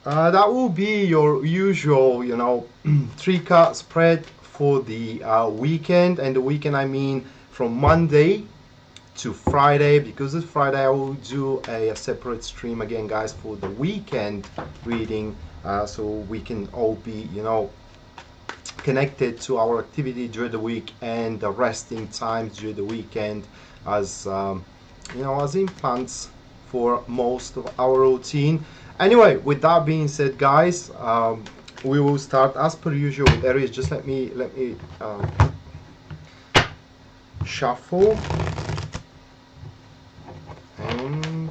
That will be your usual, you know, three card spread for the weekend. And the weekend, I mean from Monday to Friday, because it's Friday. I will do a separate stream again, guys, for the weekend reading, so we can all be, you know, connected to our activity during the week and the resting times during the weekend, as you know, as implants for most of our routine. Anyway, with that being said, guys, we will start as per usual with Aries. Just let me shuffle, and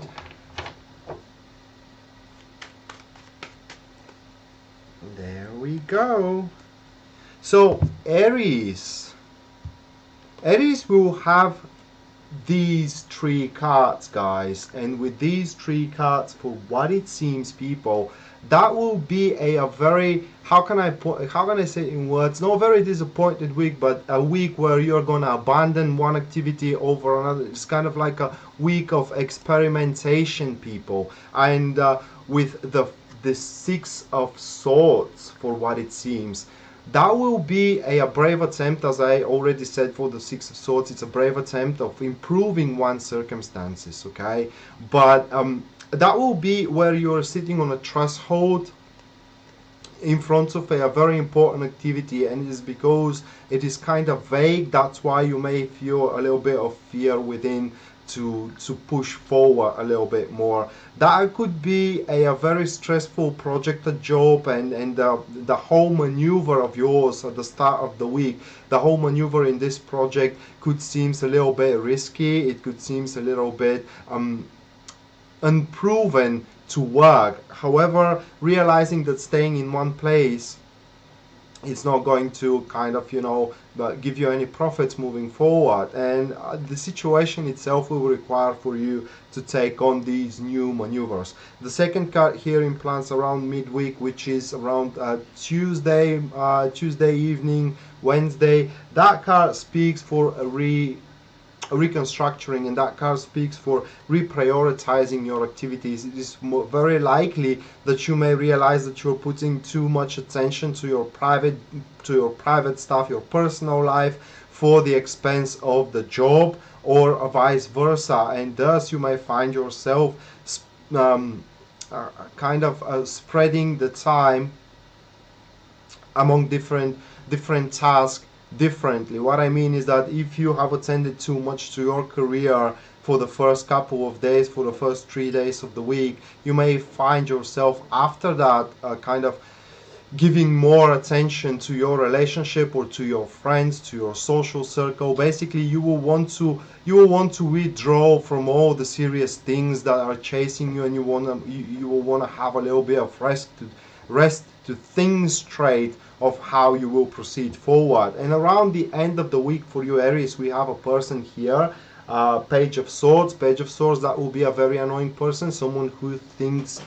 there we go. So Aries will have these three cards, guys, and with these three cards, for what it seems, people, that will be a very, how can I say it in words, not a very disappointed week, but a week where you're gonna abandon one activity over another. It's kind of like a week of experimentation, people. And with the Six of Swords, for what it seems, that will be a brave attempt. As I already said, for the Six of Swords, it's a brave attempt of improving one's circumstances, okay? But that will be where you're sitting on a threshold in front of a very important activity, and it is because it is kind of vague. That's why you may feel a little bit of fear within to push forward a little bit more. That could be a very stressful project, a job, and the whole maneuver of yours at the start of the week, the whole maneuver in this project could seem a little bit risky. It could seem a little bit unproven to work. However, realizing that staying in one place, it's not going to kind of, you know, give you any profits moving forward, and the situation itself will require for you to take on these new maneuvers. The second card here implants around midweek, which is around Tuesday evening, Wednesday. That card speaks for a reconstructing, and that card speaks for reprioritizing your activities. It is very likely that you may realize that you're putting too much attention to your private stuff, your personal life, for the expense of the job, or vice versa, and thus you may find yourself kind of spreading the time among different tasks differently. What I mean is that if you have attended too much to your career for the first couple of days, for the first 3 days of the week, you may find yourself after that kind of giving more attention to your relationship or to your friends, to your social circle. Basically, you will want to withdraw from all the serious things that are chasing you, and you will want to have a little bit of rest to think straight of how you will proceed forward. And around the end of the week for you, Aries, we have a person here, Page of Swords. That will be a very annoying person, someone who thinks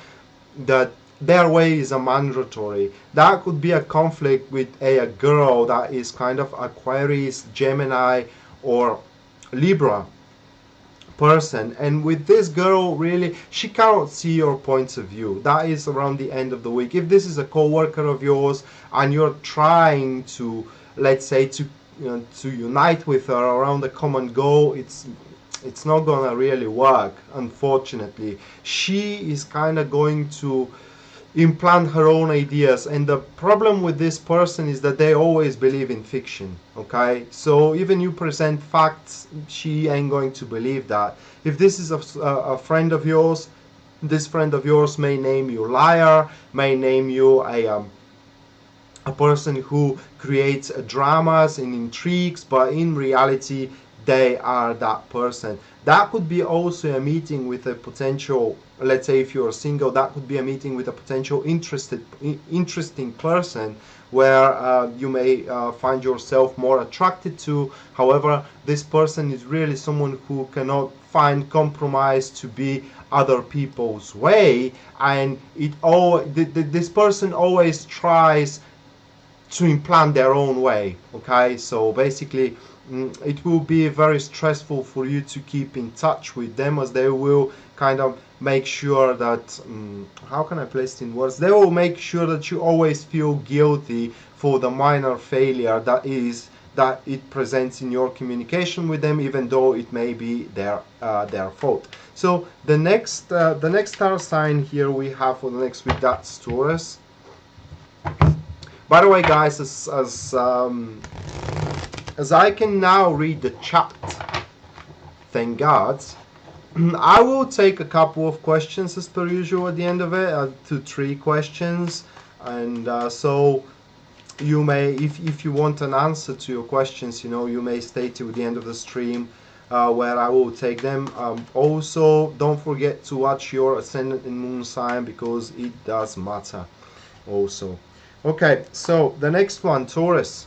that their way is a mandatory. That could be a conflict with a girl that is kind of Aquarius, Gemini, or Libra person, and with this girl, really, she cannot see your points of view. That is around the end of the week. If this is a co-worker of yours and you're trying to, let's say, to to unite with her around a common goal, it's not gonna really work, unfortunately. She is kind of going to implant her own ideas, and the problem with this person is that they always believe in fiction, okay? So even you present facts, she ain't going to believe that. If this is a friend of yours, this friend of yours may name you liar, may name you a person who creates dramas and intrigues, but in reality they are that person. That could be also a meeting with a potential, let's say if you're single, that could be a meeting with a potential interesting person, where you may find yourself more attracted to. However, this person is really someone who cannot find compromise to be other people's way, and this person always tries to implant their own way, okay? So basically, it will be very stressful for you to keep in touch with them, as they will kind of make sure that, how can I place it in words? They will make sure that you always feel guilty for the minor failure that it presents in your communication with them, even though it may be their fault. So the next star sign here we have for the next week, that's Taurus. By the way, guys, as I can now read the chat, thank God, I will take a couple of questions as per usual at the end of it, 2-3 questions, and so you may, if you want an answer to your questions, you may stay till the end of the stream, where I will take them. Also, don't forget to watch your ascendant and moon sign, because it does matter also. Okay, so the next one, Taurus.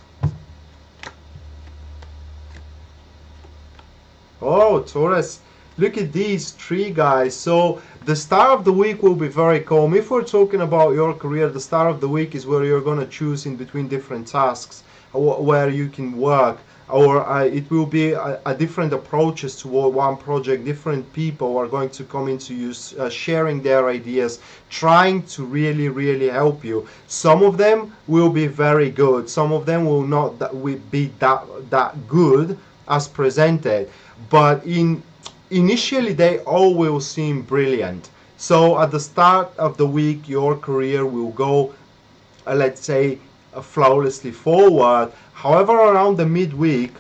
Oh, Taurus, look at these 3 guys. So the star of the week will be very calm. If we're talking about your career, the star of the week is where you're going to choose in between different tasks where you can work, or it will be a different approaches toward one project. Different people are going to come into you, sharing their ideas, trying to really help you. Some of them will be very good, some of them will not be that good as presented, but initially they all will seem brilliant. So at the start of the week your career will go, let's say, flawlessly forward. However, around the midweek,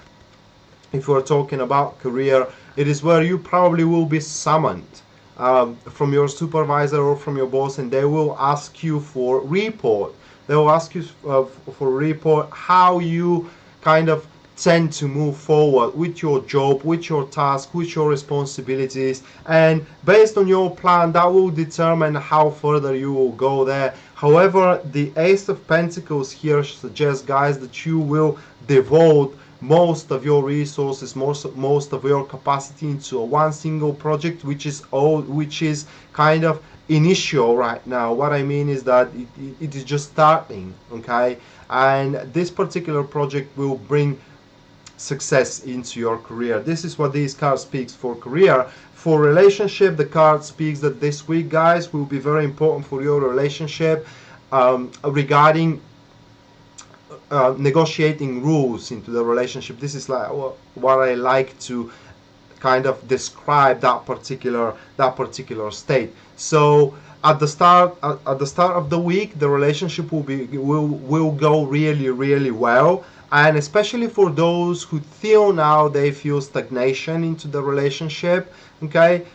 if we're talking about career, it is where you probably will be summoned from your supervisor or from your boss, and they will ask you for report. They will ask you for a report how you kind of tend to move forward with your job, with your task, with your responsibilities, and based on your plan that will determine how further you will go there. However, the Ace of Pentacles here suggests, guys, that you will devote most of your resources, most of your capacity into one single project, which is kind of initial right now. What I mean is that it is just starting, okay? And this particular project will bring success into your career. This is what these cards speaks for career. For relationship, the card speaks that this week, guys, will be very important for your relationship, regarding negotiating rules into the relationship. This is like what I like to kind of describe that particular state. So at the start of the week, the relationship will go really well. And especially for those who feel now they feel stagnation into the relationship, okay,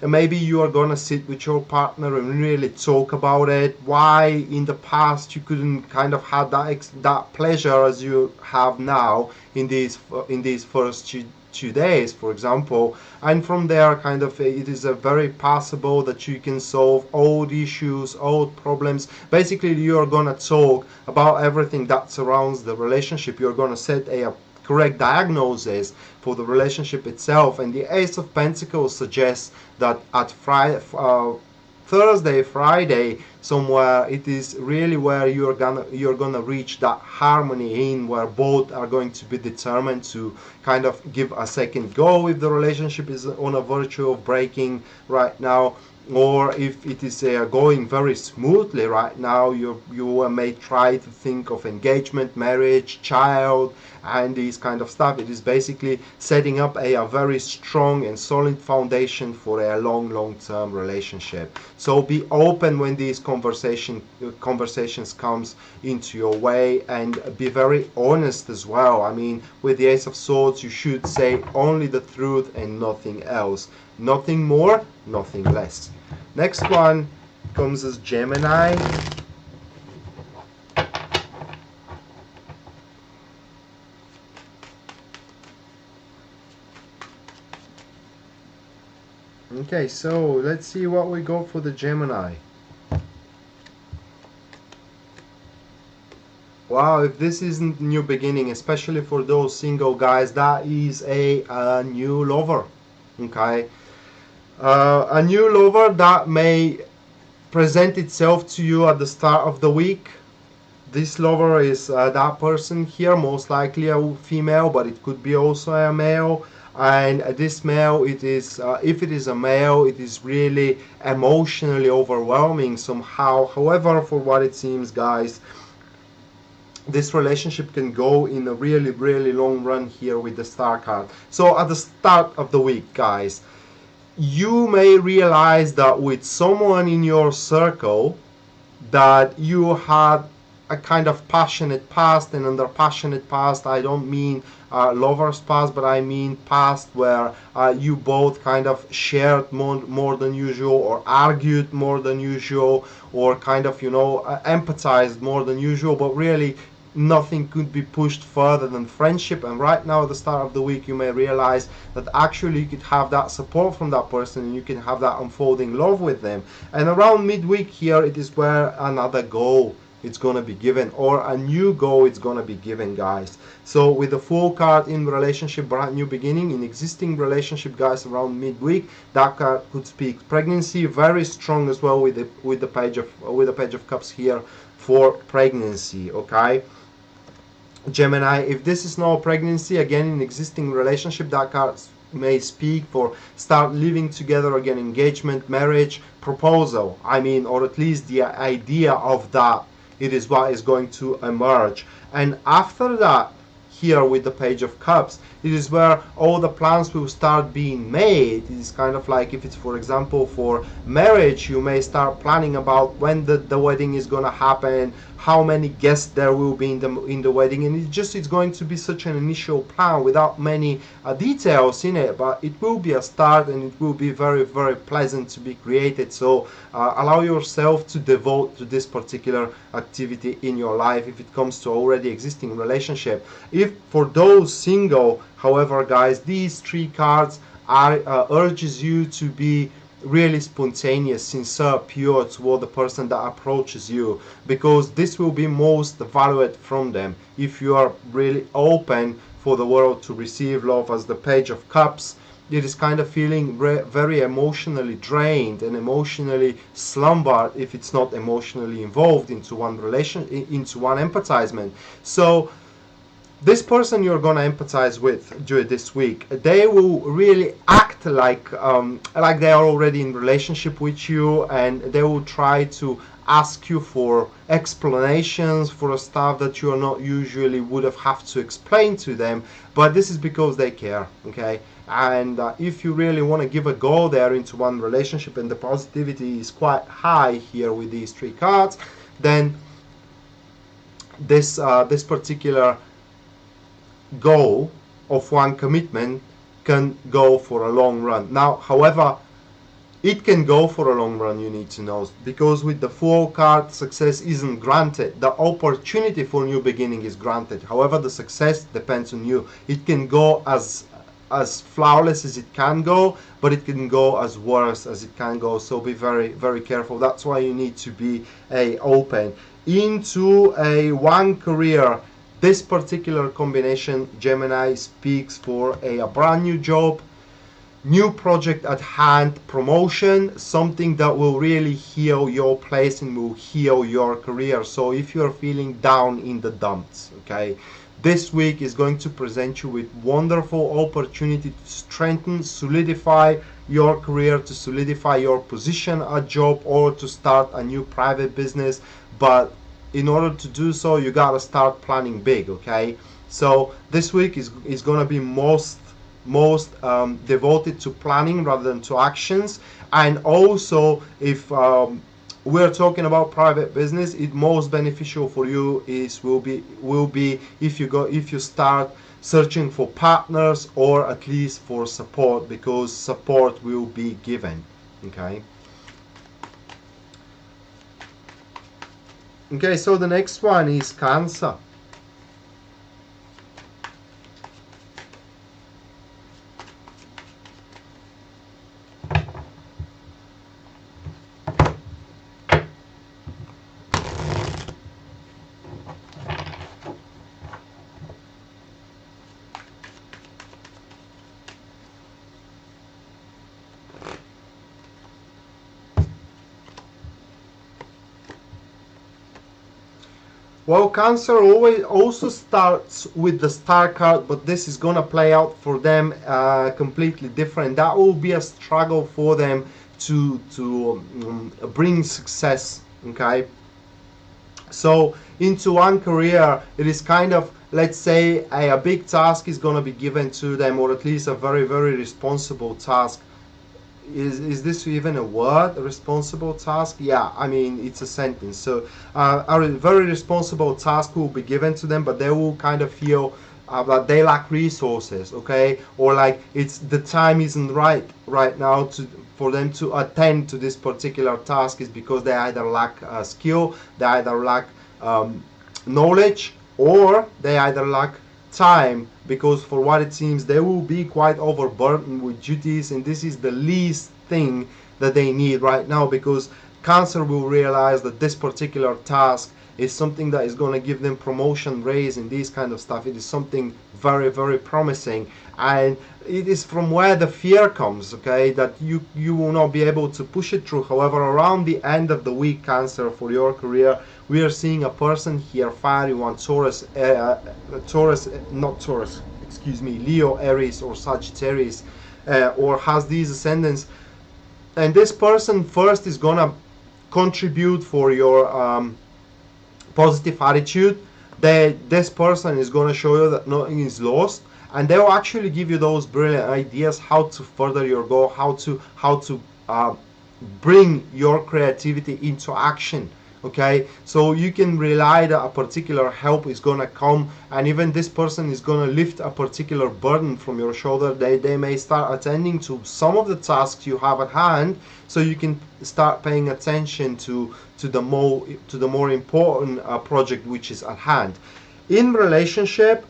maybe you are gonna sit with your partner and really talk about it, why in the past you couldn't kind of have that pleasure as you have now in these first 2 days, for example. And from there, kind of, it is a very possible that you can solve old issues, old problems. Basically, you are gonna talk about everything that surrounds the relationship. You're gonna set a correct diagnosis for the relationship itself. And the Ace of Pentacles suggests that at Thursday, Friday, somewhere, it is really where you're gonna reach that harmony in where both are going to be determined to kind of give a second go if the relationship is on a verge of breaking right now, or if it is going very smoothly right now. You may try to think of engagement, marriage, child, and these kind of stuff. It is basically setting up a very strong and solid foundation for a long-term relationship. So be open when these conversations comes into your way, and be very honest as well. I mean, with the Ace of Swords, you should say only the truth and nothing else. Nothing more, nothing less. Next one comes as Gemini. Okay, so let's see what we got for the Gemini. Wow, if this isn't new beginning, especially for those single guys, that is a new lover. Okay, a new lover that may present itself to you at the start of the week. This lover is that person here, most likely a female, but it could be also a male. And this male, it is if it is a male, it is really emotionally overwhelming somehow. However, for what it seems, guys, this relationship can go in a really, really long run here with the Star card. So at the start of the week, guys, you may realize that with someone in your circle that you had a kind of passionate past, and under passionate past I don't mean lovers past, but I mean past where you both kind of shared more than usual, or argued more than usual, or kind of, you know, empathized more than usual, but really nothing could be pushed further than friendship. And right now at the start of the week, you may realize that actually you could have that support from that person, and you can have that unfolding love with them. And around midweek here, it is where another goal it's going to be given, or a new goal it's going to be given, guys. So with the Fool card in relationship, brand new beginning in existing relationship, guys, around midweek, that card could speak pregnancy. Very strong as well with the page of cups here for pregnancy. Okay, Gemini, if this is no pregnancy, again in existing relationship, that card may speak for start living together again, engagement, marriage, proposal, I mean, or at least the idea of that, it is what is going to emerge. And after that, here with the Page of Cups, it is where all the plans will start being made. It is kind of like, if it's for example for marriage, you may start planning about when the wedding is going to happen, how many guests there will be in the wedding, and it's going to be such an initial plan without many details in it, but it will be a start, and it will be very, very pleasant to be created. So allow yourself to devote to this particular activity in your life if it comes to already existing relationship. If for those single, however, guys, these three cards are urges you to be really spontaneous, sincere, pure toward the person that approaches you, because this will be most valued from them if you are really open for the world to receive love. As the Page of Cups, it is kind of feeling very emotionally drained and emotionally slumbered if it's not emotionally involved into one relation, into one empathizement. So this person you're gonna empathize with during this week, they will really act like they are already in relationship with you, and they will try to ask you for explanations for stuff that you are not usually would have to explain to them, but this is because they care. Okay, and if you really want to give a go there into one relationship, and the positivity is quite high here with these three cards, then this particular goal of one commitment can go for a long run. Now, however, it can go for a long run, you need to know, because with the Fool card, success isn't granted. The opportunity for new beginning is granted. However, the success depends on you. It can go as flawless as it can go, but it can go as worse as it can go. So be very, very careful. That's why you need to be open into a one career. This particular combination, Gemini, speaks for a brand new job, new project at hand, promotion, something that will really heal your place and will heal your career. So if you're feeling down in the dumps, okay, this week is going to present you with wonderful opportunity to strengthen, solidify your career, to solidify your position at job, or to start a new private business. But in order to do so, you gotta start planning big. Okay, so this week is going to be most devoted to planning rather than to actions. And also, if we're talking about private business, it most beneficial for you will be if you start searching for partners, or at least for support, because support will be given. Okay, so the next one is Cancer. Well, Cancer always also starts with the star card, but this is gonna play out for them completely different. That will be a struggle for them to bring success. Okay, so into one career, it is kind of, let's say, a big task is gonna be given to them, or at least a very very responsible task. Is this even a word? A responsible task? Yeah, I mean, it's a sentence. So a very responsible task will be given to them, but they will kind of feel that they lack resources, okay, or like it's the time isn't right now to for them to attend to this particular task, is because they either lack skill, they either lack knowledge, or they either lack time, because for what it seems they will be quite overburdened with duties, and this is the least thing that they need right now, because Cancer will realize that this particular task is something that is going to give them promotion, raise, and this kind of stuff. It is something very very promising, and it is from where the fear comes, okay, that you will not be able to push it through. However, around the end of the week, Cancer, for your career, we are seeing a person here, fiery one, not Taurus, excuse me, Leo, Aries, or Sagittarius, or has these ascendants, and this person first is gonna contribute for your positive attitude. This person is gonna show you that nothing is lost, and they will actually give you those brilliant ideas how to further your goal, how to bring your creativity into action. Okay, so you can rely that a particular help is gonna come, and even this person is gonna lift a particular burden from your shoulder. They may start attending to some of the tasks you have at hand, so you can start paying attention to the more important project which is at hand. In relationship,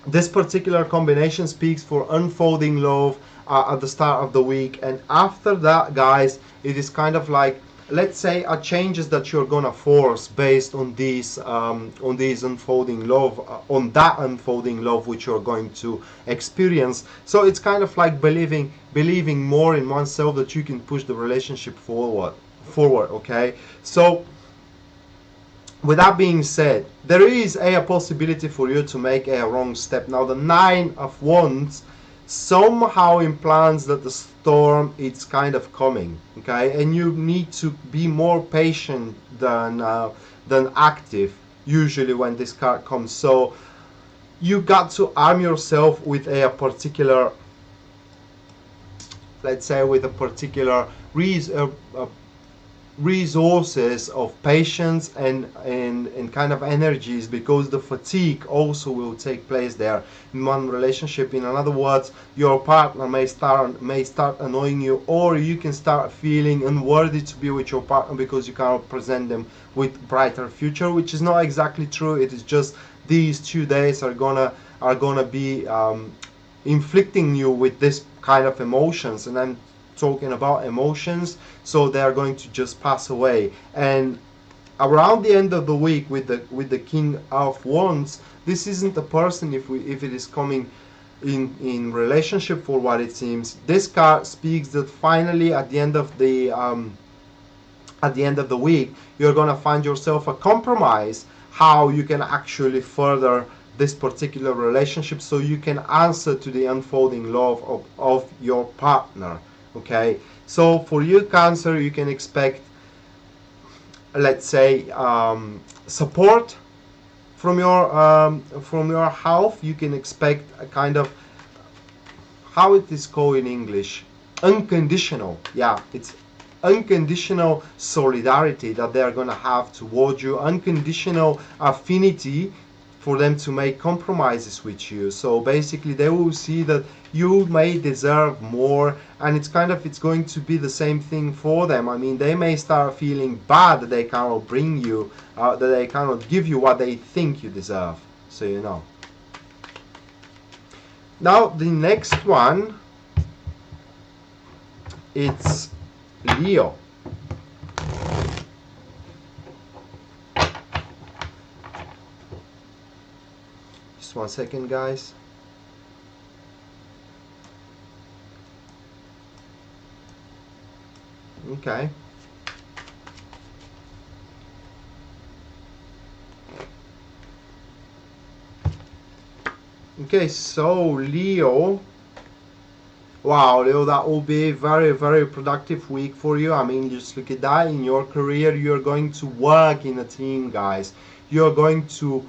this particular combination speaks for unfolding love at the start of the week, and after that, guys, it is kind of like, let's say, changes that you're gonna force based on these unfolding love, on that unfolding love which you're going to experience. So it's kind of like believing more in oneself, that you can push the relationship forward. Okay, so with that being said, there is a possibility for you to make a wrong step. Now, the Nine of Wands somehow implants that the storm it's kind of coming, okay, and you need to be more patient than active usually when this card comes. So you got to arm yourself with a particular, let's say, with a particular resources of patience and kind of energies, because the fatigue also will take place there in one relationship. In other words, your partner may start annoying you, or you can start feeling unworthy to be with your partner because you cannot present them with brighter future, which is not exactly true. It is just these 2 days are gonna be inflicting you with this kind of emotions, and I'm talking about emotions, so they are going to just pass away. And around the end of the week, with the King of Wands, this isn't a person, if it is coming in relationship, for what it seems. This card speaks that finally at the end of the week, you're gonna find yourself a compromise, how you can actually further this particular relationship, so you can answer to the unfolding love of your partner. Okay, so for you, Cancer, you can expect, let's say, support from your health. You can expect a kind of, how it is called in English, unconditional, yeah, it's unconditional solidarity that they are going to have towards you, unconditional affinity for them to make compromises with you. So basically they will see that you may deserve more, and it's going to be the same thing for them. I mean, they may start feeling bad that they cannot bring you, that they cannot give you what they think you deserve. So you know. Now the next one, it's Leo. Just 1 second, guys. Okay. Okay, so Leo. Wow, Leo, that will be a very, very productive week for you. I mean, just look at that. In your career, you're going to work in a team, guys. You're going to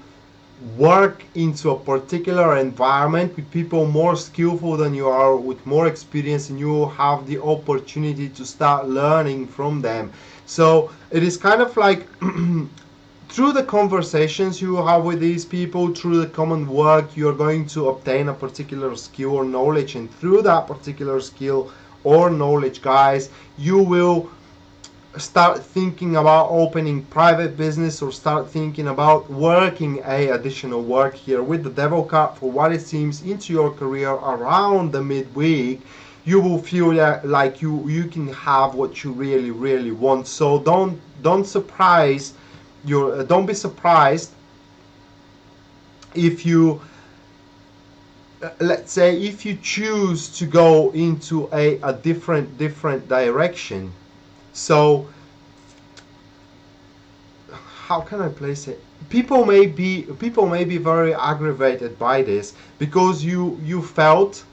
work into a particular environment with people more skillful than you are, with more experience, and you have the opportunity to start learning from them. So it is kind of like through the conversations you have with these people, through the common work, you're going to obtain a particular skill or knowledge, and through that particular skill or knowledge, guys, you will start thinking about opening private business, or start thinking about working a additional work here with the devil card. For what it seems into your career around the midweek, you will feel like you can have what you really want. So don't surprise your don't be surprised if you let's say if you choose to go into a different direction. So how can I place it? People may be very aggravated by this, because you felt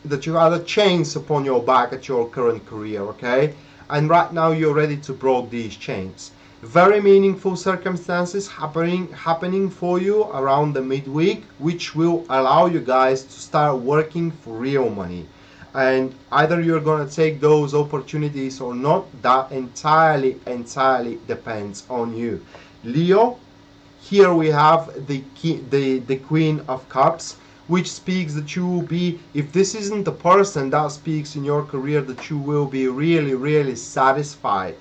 that you had a chains upon your back at your current career, okay? And right now you're ready to break these chains. Very meaningful circumstances happening for you around the midweek, which will allow you guys to start working for real money. And either you're going to take those opportunities or not, that entirely depends on you. Leo, here we have the Queen of Cups, which speaks that you will be, if this isn't the person, that speaks in your career that you will be really satisfied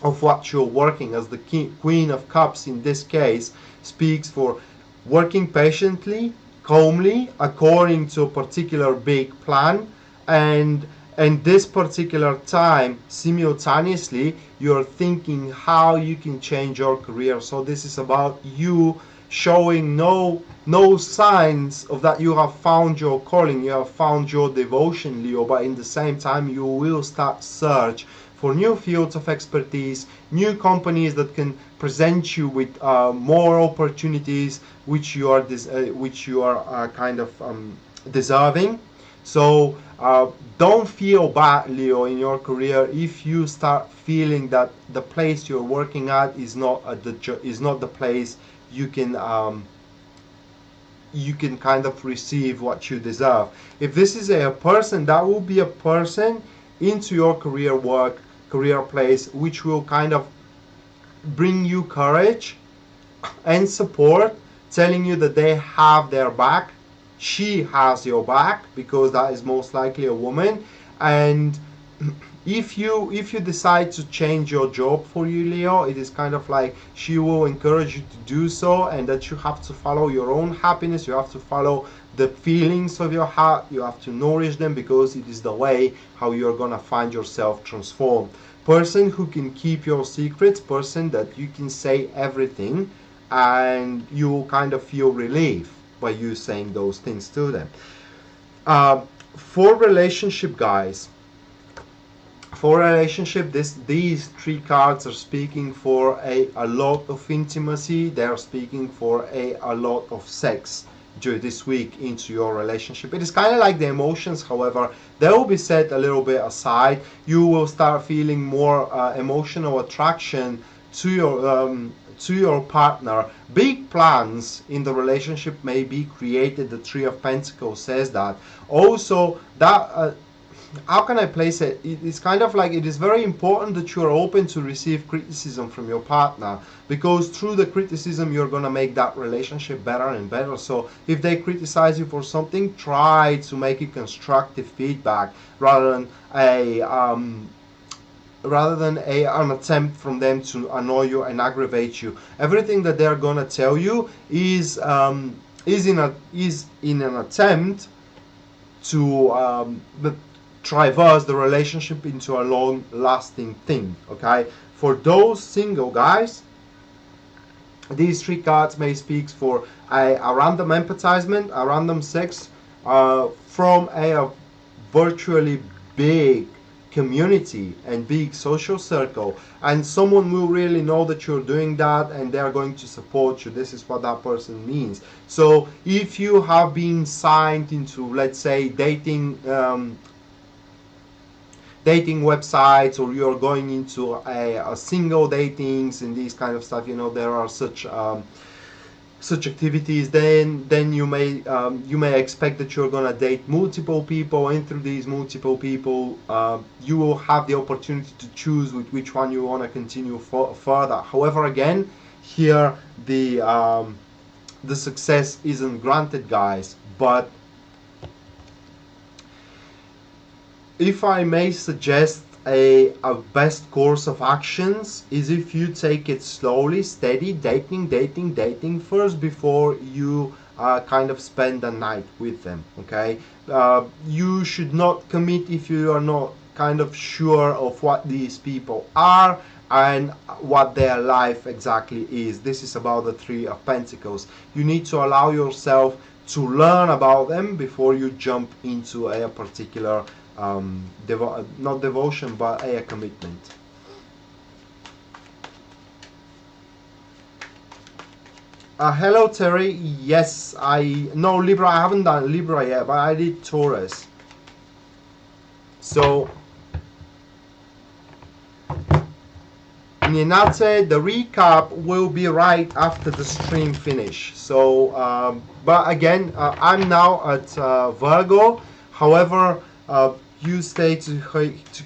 of what you're working, as the Queen of Cups in this case speaks for working patiently, calmly, according to a particular big plan, and this particular time simultaneously you're thinking how you can change your career. So this is about you showing no signs of that you have found your calling, you have found your devotion, Leo, but in the same time you will start search for new fields of expertise, new companies that can present you with more opportunities which you are kind of deserving. So don't feel bad, Leo, in your career if you start feeling that the place you're working at is not the place you can kind of receive what you deserve. If this is a person, that will be a person into your career place, which will kind of bring you courage and support, telling you that they have their back. She has your back, because that is most likely a woman. And if you decide to change your job for you, Leo, it is kind of like she will encourage you to do so, and that you have to follow your own happiness, you have to follow the feelings of your heart, you have to nourish them, because it is the way how you're gonna find yourself transformed. Person who can keep your secrets, person that you can say everything and you will kind of feel relief by you saying those things to them. For relationship, guys, for relationship, these three cards are speaking for a lot of intimacy. They are speaking for a lot of sex during this week into your relationship. It is kind of like the emotions, however, they will be set a little bit aside. You will start feeling more emotional attraction to your partner. Big plans in the relationship may be created. The Three of Pentacles says that. Also, that how can I place it? It's kind of like it is very important that you are open to receive criticism from your partner, because through the criticism you're going to make that relationship better and better. So if they criticize you for something, try to make it constructive feedback rather than an attempt from them to annoy you and aggravate you. Everything that they're going to tell you is in an attempt to traverse the relationship into a long-lasting thing. Okay, for those single guys, these three cards may speak for a random empathizement, a random sex from a virtually big community and big social circle, and someone will really know that you're doing that and they are going to support you. This is what that person means. So if you have been signed into, let's say, dating websites, or you're going into a single datings and these kind of stuff, you know, there are such activities, then you may expect that you're gonna date multiple people, and through these multiple people you will have the opportunity to choose with which one you want to continue further. However, again, here the success isn't granted, guys. But if I may suggest a best course of actions, is if you take it slowly, steady, dating first before you kind of spend a night with them. Okay, you should not commit if you are not kind of sure of what these people are and what their life exactly is. This is about the Three of Pentacles. You need to allow yourself to learn about them before you jump into a particular not devotion, but a commitment. Hello Terry. Yes, no, Libra, I haven't done Libra yet, but I did Taurus. So Ninate, the recap will be right after the stream finish. So but again, I'm now at Virgo. However, you stay to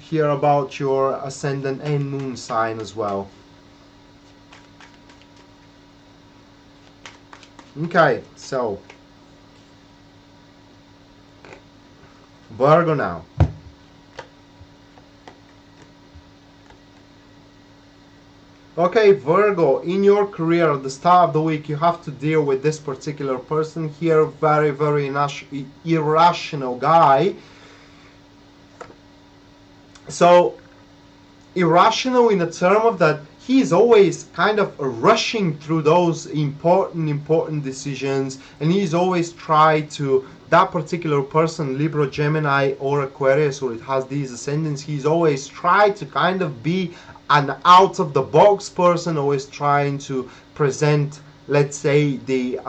hear about your ascendant and moon sign as well. Okay, so Virgo now. Okay, Virgo, in your career at the start of the week, you have to deal with this particular person here. Very, very irrational guy. So irrational in the term of that he's always kind of rushing through those important decisions, and he's always tried to, that particular person, Libra, Gemini or Aquarius, or it has these ascendants, he's always tried to kind of be an out of the box person, always trying to present, let's say, the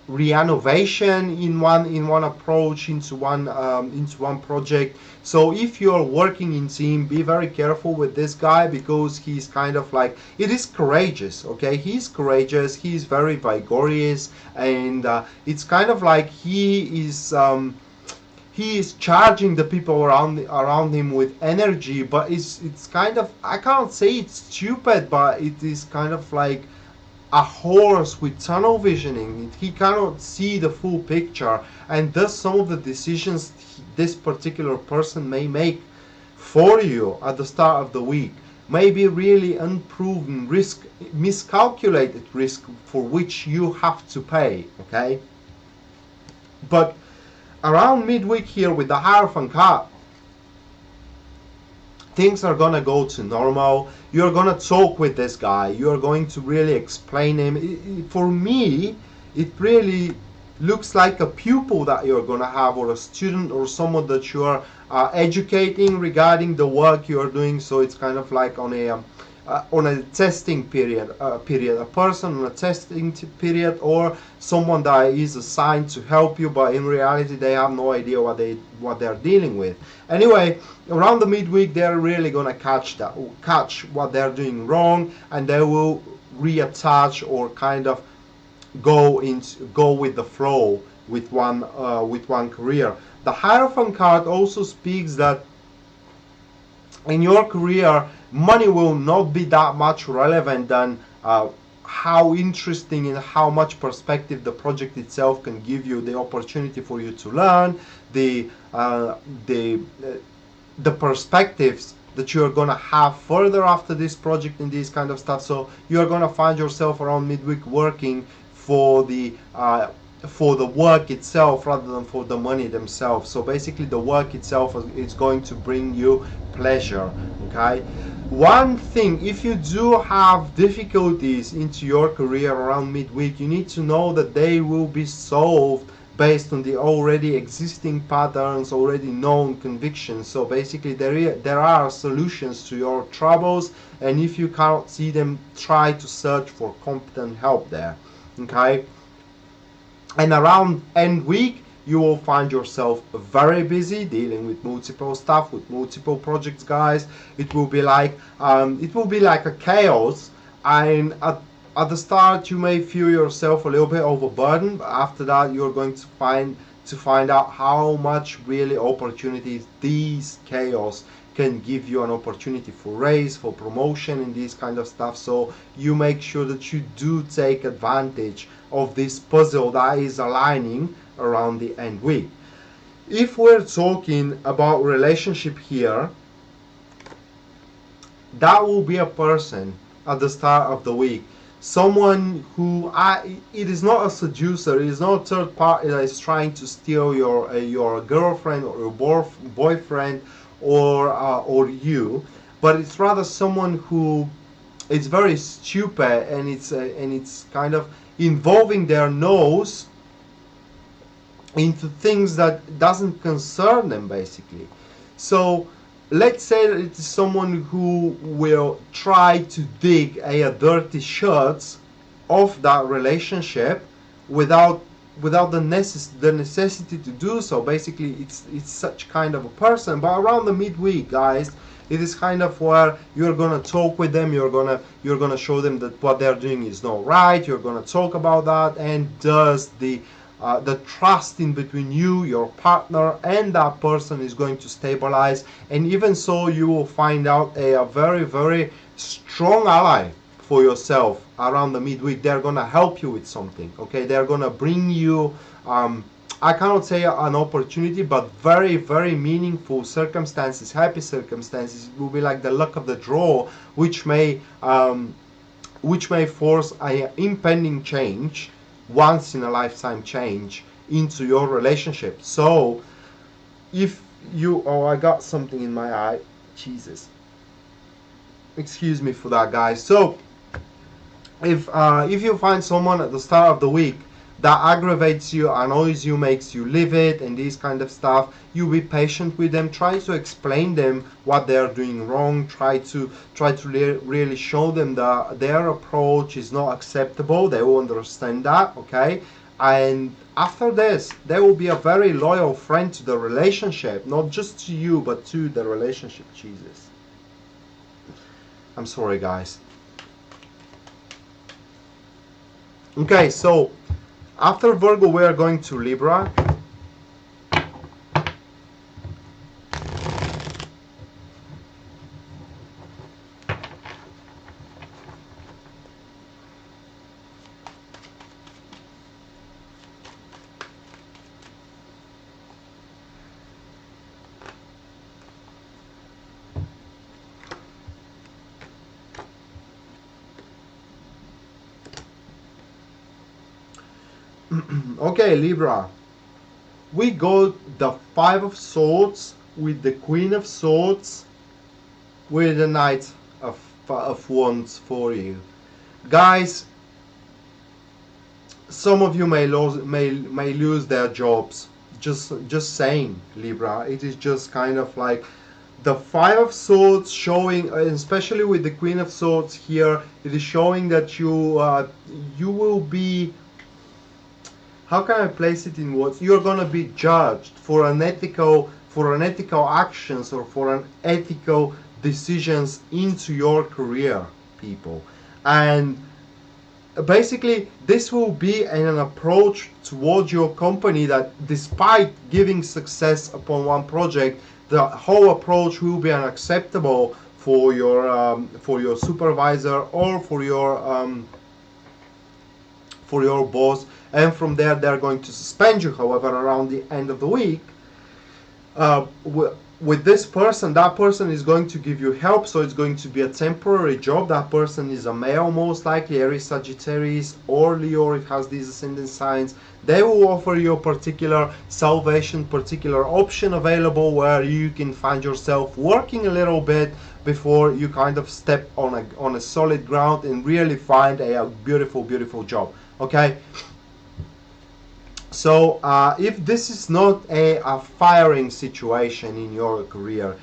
renovation in one approach, into one project. So if you're working in team, be very careful with this guy, because he's kind of like, it is courageous. Okay, he's courageous, he's very vigorous, and it's kind of like he is charging the people around him with energy, but it's kind of, I can't say it's stupid, but it is kind of like a horse with tunnel visioning. He cannot see the full picture, and thus some of the decisions this particular person may make for you at the start of the week may be really unproven risk, miscalculated risk, for which you have to pay. Okay, but around midweek here with the Hierophant card, things are gonna go to normal. You're gonna talk with this guy, you're going to really explain him. For me, it really looks like a pupil that you're gonna have, or a student, or someone that you're educating regarding the work you're doing. So it's kind of like on a testing period, a person on a testing period, or someone that is assigned to help you, but in reality they have no idea what they're dealing with. Anyway, around the midweek, they're really gonna catch what they're doing wrong, and they will reattach, or kind of go with the flow with one career. The Hierophant card also speaks that in your career, money will not be that much relevant than how interesting and how much perspective the project itself can give you, the opportunity for you to learn, the perspectives that you're gonna have further after this project and this kind of stuff. So you're gonna find yourself around midweek working for the work itself rather than for the money themselves. So basically the work itself is going to bring you pleasure. Okay, one thing, if you do have difficulties into your career around midweek, you need to know that they will be solved based on the already existing patterns, already known convictions. So basically there are solutions to your troubles, and if you can't see them, try to search for competent help there. Okay, and around end week you will find yourself very busy dealing with multiple stuff, with multiple projects, guys. It will be like a chaos, and at the start you may feel yourself a little bit overburdened, but after that you're going to find out how much really opportunities these chaos can give you, an opportunity for raise, for promotion, and this kind of stuff. So you make sure that you do take advantage of this puzzle that is aligning around the end week. If we're talking about relationship here, that will be a person at the start of the week, someone who it is not a seducer, it is not a third party that is trying to steal your girlfriend or your boyfriend or you, but it's rather someone who is very stupid, and it's kind of involving their nose into things that doesn't concern them, basically. So let's say that it is someone who will try to dig a dirty shirts of that relationship without the necessity to do so. Basically, it's such kind of a person. But around the midweek, guys, it is kind of where you're gonna talk with them. You're gonna show them that what they're doing is not right. You're gonna talk about that, and does the trust in between you, your partner, and that person is going to stabilize. And even so, you will find out a very, very strong ally for yourself around the midweek. They're gonna help you with something, okay? They're gonna bring you, I cannot say an opportunity, but very, very meaningful circumstances, happy circumstances. It will be like the luck of the draw, which may force an impending change, once in a lifetime change, into your relationship. So if you, oh, I got something in my eye, Jesus, excuse me for that, guys. So if you find someone at the start of the week that aggravates you, annoys you, makes you livid, and this kind of stuff, you be patient with them. Try to explain them what they're doing wrong. Try to really show them that their approach is not acceptable. They will understand that, okay? And after this, they will be a very loyal friend to the relationship, not just to you, but to the relationship. Jesus, I'm sorry, guys. Okay, so after Virgo, we are going to Libra. Okay, Libra, we got the Five of Swords with the Queen of Swords with the Knight of Wands for you. Guys, some of you may lose their jobs. Just saying, Libra. It is just kind of like the Five of Swords showing, especially with the Queen of Swords here, it is showing that you will be, how can I place it in words? You're gonna be judged for unethical actions, or for unethical decisions into your career, people. And basically, this will be an approach towards your company that, despite giving success upon one project, the whole approach will be unacceptable for your supervisor or for your boss. And from there, they're going to suspend you. However, around the end of the week, with this person, that person is going to give you help. So it's going to be a temporary job. That person is a male, most likely Aries, Sagittarius, or Leo if it has these ascendant signs. They will offer you a particular salvation, particular option available, where you can find yourself working a little bit before you kind of step on a solid ground and really find a beautiful, beautiful job. Okay. So if this is not a firing situation in your career,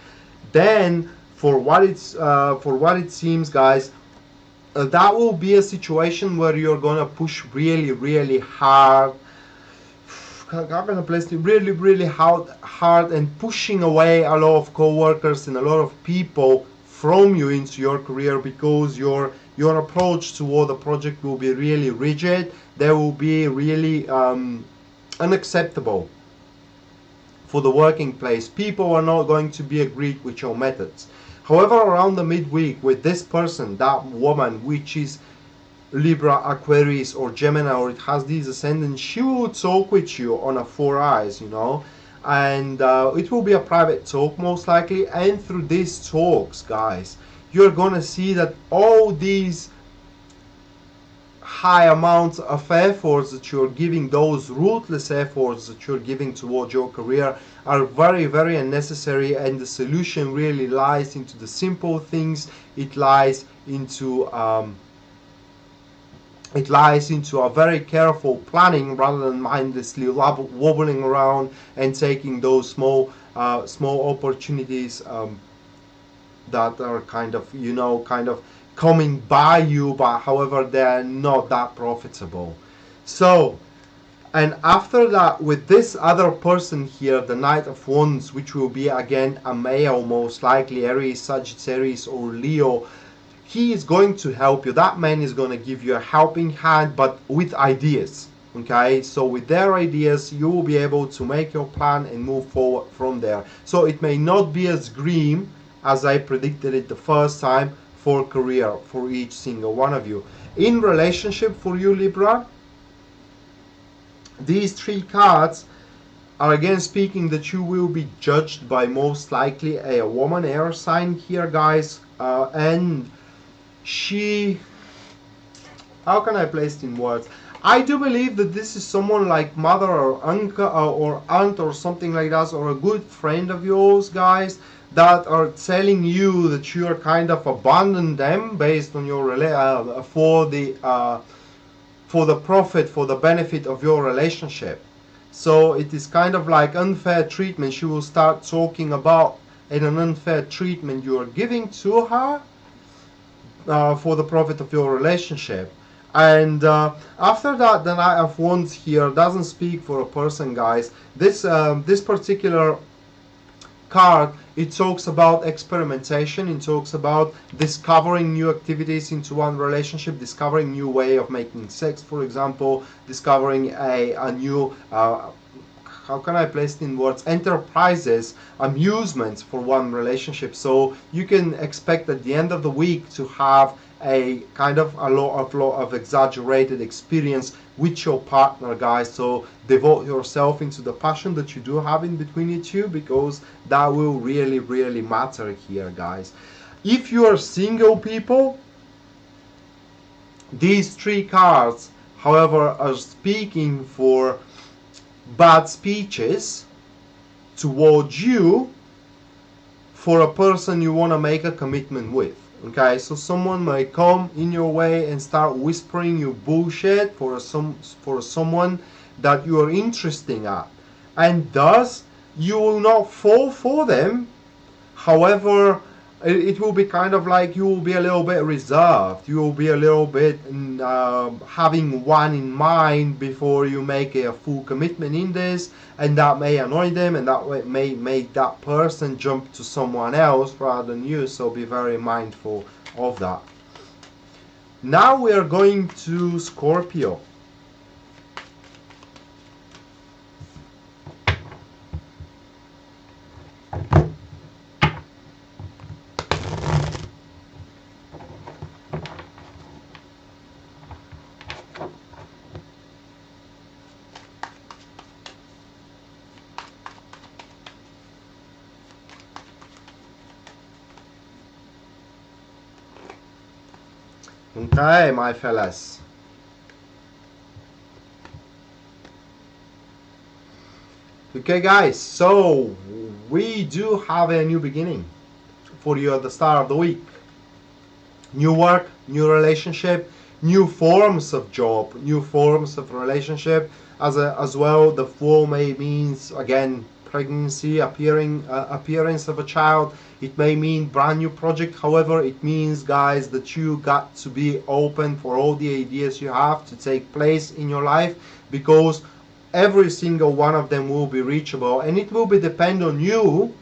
then for what it seems, guys, that will be a situation where you're gonna push really, really hard. I'm gonna place it really, really hard, and pushing away a lot of co-workers and a lot of people from you into your career, because your approach toward the project will be really rigid. There will be really unacceptable for the working place. People are not going to be agreed with your methods. However, around the midweek with this person, that woman, which is Libra, Aquarius, or Gemini, or it has these ascendants, she will talk with you on a 4 eyes, you know, and it will be a private talk most likely. And through these talks, guys, you're gonna see that all these high amounts of efforts that you're giving, those ruthless efforts that you're giving towards your career, are very, very unnecessary, and the solution really lies into the simple things. It lies into a very careful planning, rather than mindlessly wobbling around and taking those small opportunities that are kind of coming by you, but however they're not that profitable. So, and after that, with this other person here, the Knight of Wands, which will be again a male, most likely Aries, Sagittarius, or Leo, he is going to help you. That man is going to give you a helping hand, but with ideas. Okay, so with their ideas, you will be able to make your plan and move forward from there. So it may not be as grim as I predicted it the first time for career for each single one of you. In relationship for you, Libra, these three cards are again speaking that you will be judged by most likely a woman, air sign here, guys, and she, how can I place it in words? I do believe that this is someone like mother or uncle or aunt or something like that, or a good friend of yours, guys, that are telling you that you are kind of abandon them based on your for the profit, for the benefit of your relationship. So it is kind of like unfair treatment. She will start talking about an unfair treatment you are giving to her for the profit of your relationship. And after that, the Knight of Wands here doesn't speak for a person, guys. This particular card, it talks about experimentation. It talks about discovering new activities into one relationship, discovering new way of making sex, for example, discovering a new how can I place it in words, enterprises, amusements for one relationship. So you can expect at the end of the week to have a kind of a lot of exaggerated experience with your partner, guys. So devote yourself into the passion that you do have in between you two, because that will really, really matter here, guys. If you are single people, these three cards, however, are speaking for bad speeches towards you for a person you want to make a commitment with. Okay, so someone may come in your way and start whispering you bullshit for someone that you are interested at, and thus you will not fall for them. However, it will be kind of like you will be a little bit reserved. You will be a little bit having one in mind before you make a full commitment in this, and that may annoy them, and that may make that person jump to someone else rather than you. So be very mindful of that. Now we are going to Scorpio. Okay, my fellas. Okay, guys, so we do have a new beginning for you at the start of the week. New work, new relationship, new forms of job, new forms of relationship. as well. The 4 may means again pregnancy, appearance of a child. It may mean brand new project. However, it means, guys, that you got to be open for all the ideas you have to take place in your life, because every single one of them will be reachable, and it will be depend on you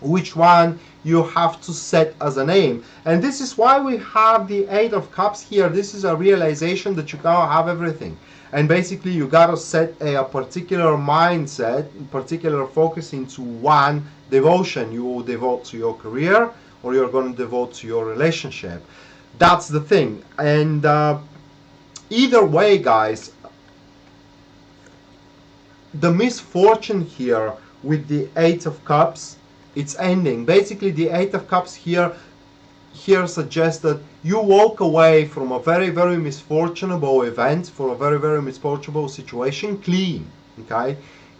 which one you have to set as an aim. And this is why we have the 8 of Cups here. This is a realization that you gotta have everything, and basically you gotta set a particular mindset, particular focus into one devotion. You will devote to your career, or you're going to devote to your relationship. That's the thing. And either way, guys, the misfortune here with the 8 of Cups, it's ending. Basically, the 8 of Cups here suggests that you walk away from a very, very misfortunable event, for a very, very misfortunable situation, clean, okay?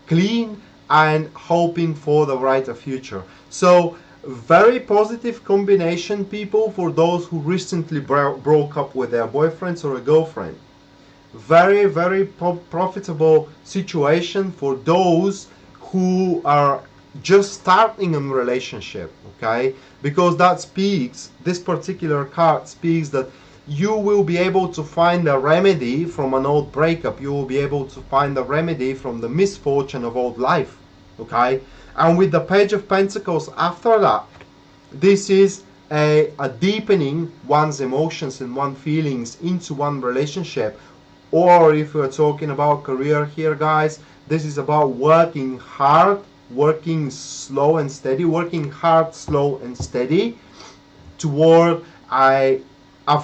Clean and hoping for the brighter future. So, very positive combination, people, for those who recently broke up with their boyfriends or a girlfriend. Very, very profitable situation for those who are just starting a relationship, okay? Because that speaks, this particular card speaks that you will be able to find a remedy from an old breakup. You will be able to find a remedy from the misfortune of old life, okay? And with the Page of Pentacles after that, this is a deepening one's emotions and one's feelings into one relationship. Or if we're talking about career here, guys, this is about working hard, working slow and steady, working hard, slow and steady toward a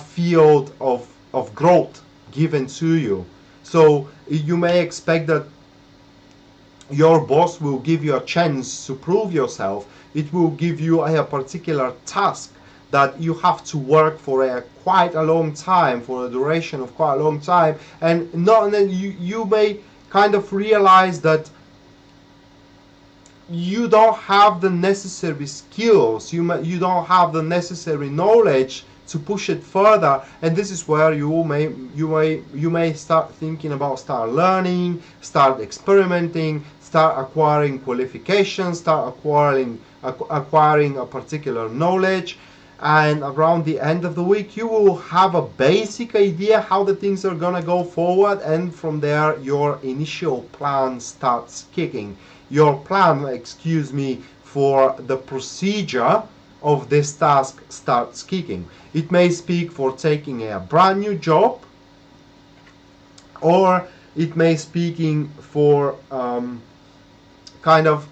field of growth given to you. So you may expect that your boss will give you a chance to prove yourself. It will give you a particular task that you have to work for quite a long time, for a duration of quite a long time, and you may kind of realize that you don't have the necessary skills, you don't have the necessary knowledge to push it further, and this is where you may start thinking about start learning, start experimenting, start acquiring qualifications, start acquiring a particular knowledge. And around the end of the week you will have a basic idea how the things are gonna go forward, and from there your initial plan starts kicking. Your plan, excuse me, for the procedure of this task starts kicking. It may speak for taking a brand new job, or it may speaking for kind of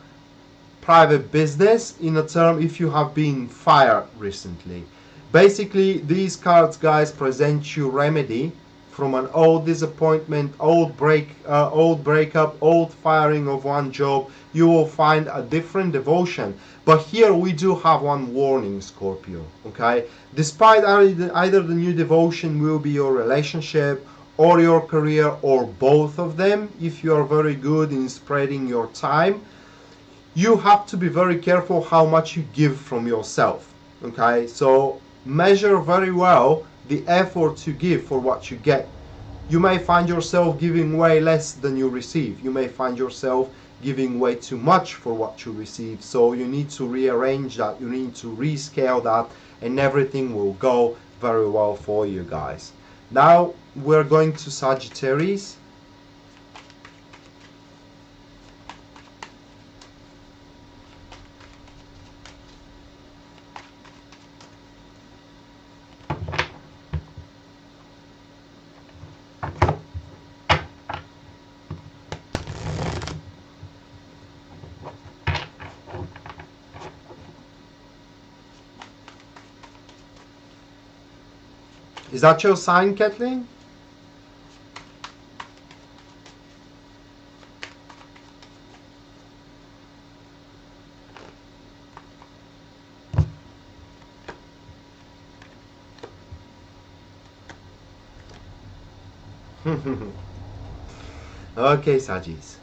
private business, in a term if you have been fired recently. Basically, these cards, guys, present you remedy from an old disappointment, old breakup, old firing of one job. You will find a different devotion. But here we do have one warning, Scorpio, okay? Despite either the new devotion will be your relationship or your career, or both of them, if you are very good in spreading your time, you have to be very careful how much you give from yourself, okay? So measure very well the effort you give for what you get. You may find yourself giving way less than you receive. You may find yourself giving way too much for what you receive. So you need to rearrange that, you need to rescale that, and everything will go very well for you, guys. Now we're going to Sagittarius. Is that your sign, Kathleen? Okay, Sagittarius.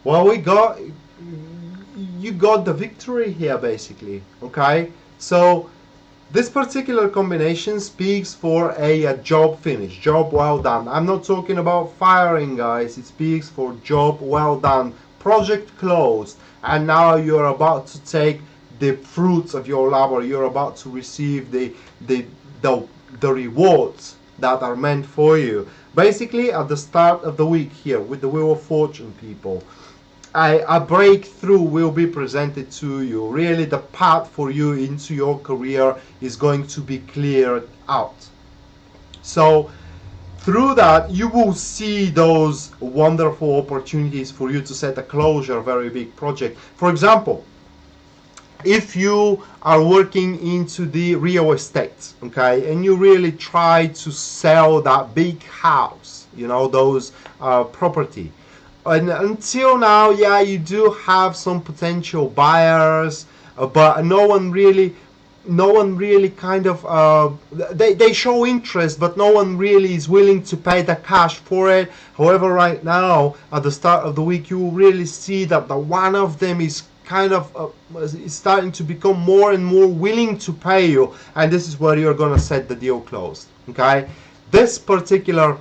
Well, you got the victory here, basically, okay? So This particular combination speaks for a job finish, job well done. I'm not talking about firing, guys. It speaks for job well done, project closed, and now you're about to take the fruits of your labor. You're about to receive the rewards that are meant for you. Basically, at the start of the week here with the Wheel of Fortune, people, a breakthrough will be presented to you. Really, the path for you into your career is going to be cleared out. So through that, you will see those wonderful opportunities for you to set a closure, a very big project. For example, if you are working into the real estate, okay, and you really try to sell that big house, you know, those property, and until now, yeah, you do have some potential buyers, but no one really kind of they show interest, but no one really is willing to pay the cash for it. However, right now at the start of the week, you will really see that the one of them is kind of is starting to become more and more willing to pay you, and this is where you're gonna set the deal closed. Okay, this particular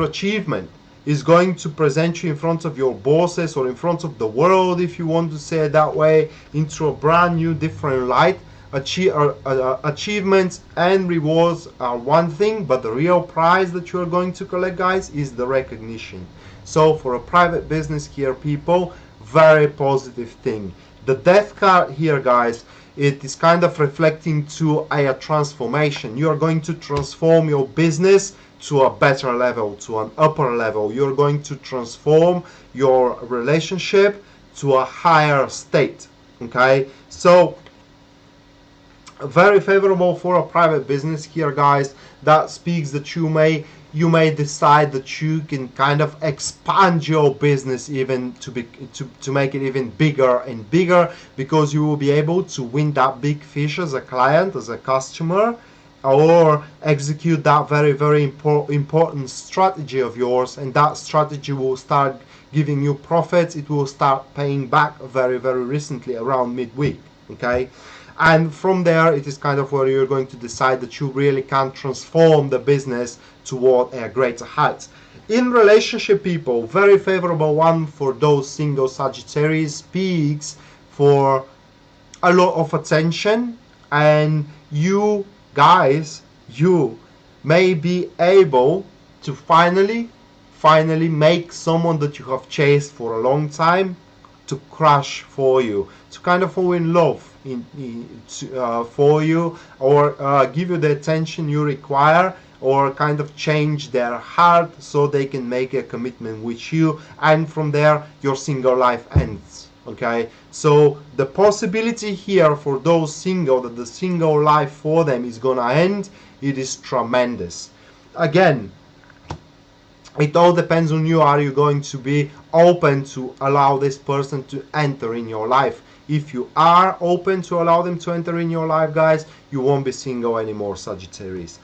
achievement is going to present you in front of your bosses or in front of the world, if you want to say it that way, into a brand new, different light. Achievements and rewards are one thing, but the real prize that you're going to collect, guys, is the recognition. So for a private business here, people, very positive thing. The Death card here, guys, it is kind of reflecting to a transformation. You are going to transform your business to a better level, to an upper level. You're going to transform your relationship to a higher state. Okay, so very favorable for a private business here, guys. That speaks that you may decide that you can kind of expand your business even to make it even bigger and bigger, because you will be able to win that big fish as a client, as a customer, or execute that very important strategy of yours, and that strategy will start giving you profits. It will start paying back very recently, around midweek. Okay, and from there it is kind of where you're going to decide that you really can transform the business toward a greater height. In relationship, people, very favorable one for those single Sagittarius, speaks for a lot of attention, and you guys, you may be able to finally make someone that you have chased for a long time to crush for you, to kind of fall in love for you, or give you the attention you require, or kind of change their heart so they can make a commitment with you, and from there your single life ends. Okay, so the possibility here for those single, that the single life for them is gonna end, it is tremendous. Again, it all depends on you. Are you going to be open to allow this person to enter in your life? If you are open to allow them to enter in your life, guys, you won't be single anymore, Sagittarius.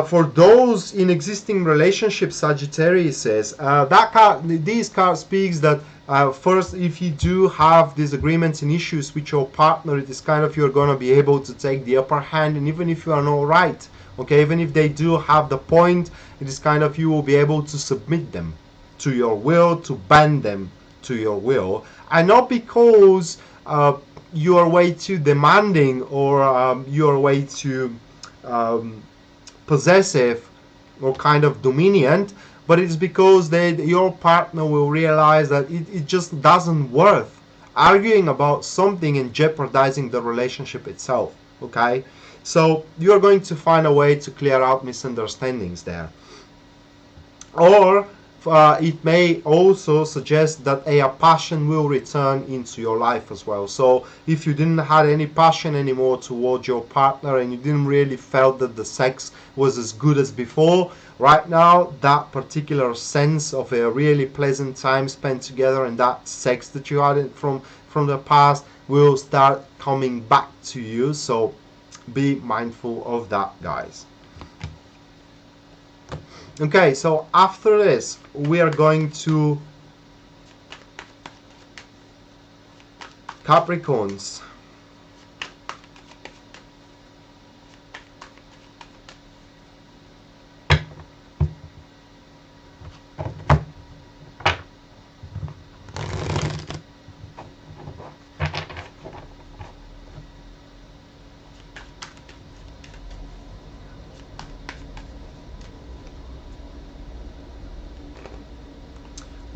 For those in existing relationships, Sagittarius says, this card speaks that first, if you do have disagreements and issues with your partner, it is kind of you're going to be able to take the upper hand, and even if you are not right, okay, even if they do have the point, it is kind of you will be able to submit them to your will, to bend them to your will, and not because you are way too demanding, or you are way too possessive or kind of dominant, but it's because your partner will realize that it just doesn't worth arguing about something and jeopardizing the relationship itself. Okay, so you're going to find a way to clear out misunderstandings there. Or it may also suggest that a passion will return into your life as well. So if you didn't have any passion anymore towards your partner, and you didn't really felt that the sex was as good as before, right now that particular sense of a really pleasant time spent together, and that sex that you had from the past, will start coming back to you. So be mindful of that, guys. Okay, so after this, we are going to Capricorns.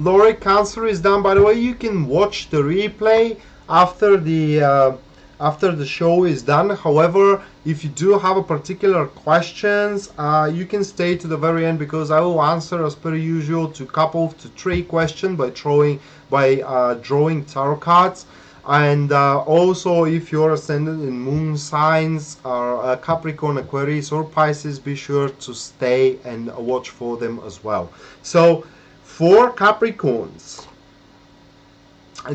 Lori, Cancer is done. By the way, you can watch the replay after the show is done. However, if you do have a particular questions, you can stay to the very end, because I will answer as per usual to couple to 3 questions by drawing tarot cards. And also, if you're ascendant in moon signs are Capricorn, Aquarius or Pisces, be sure to stay and watch for them as well. So for Capricorns,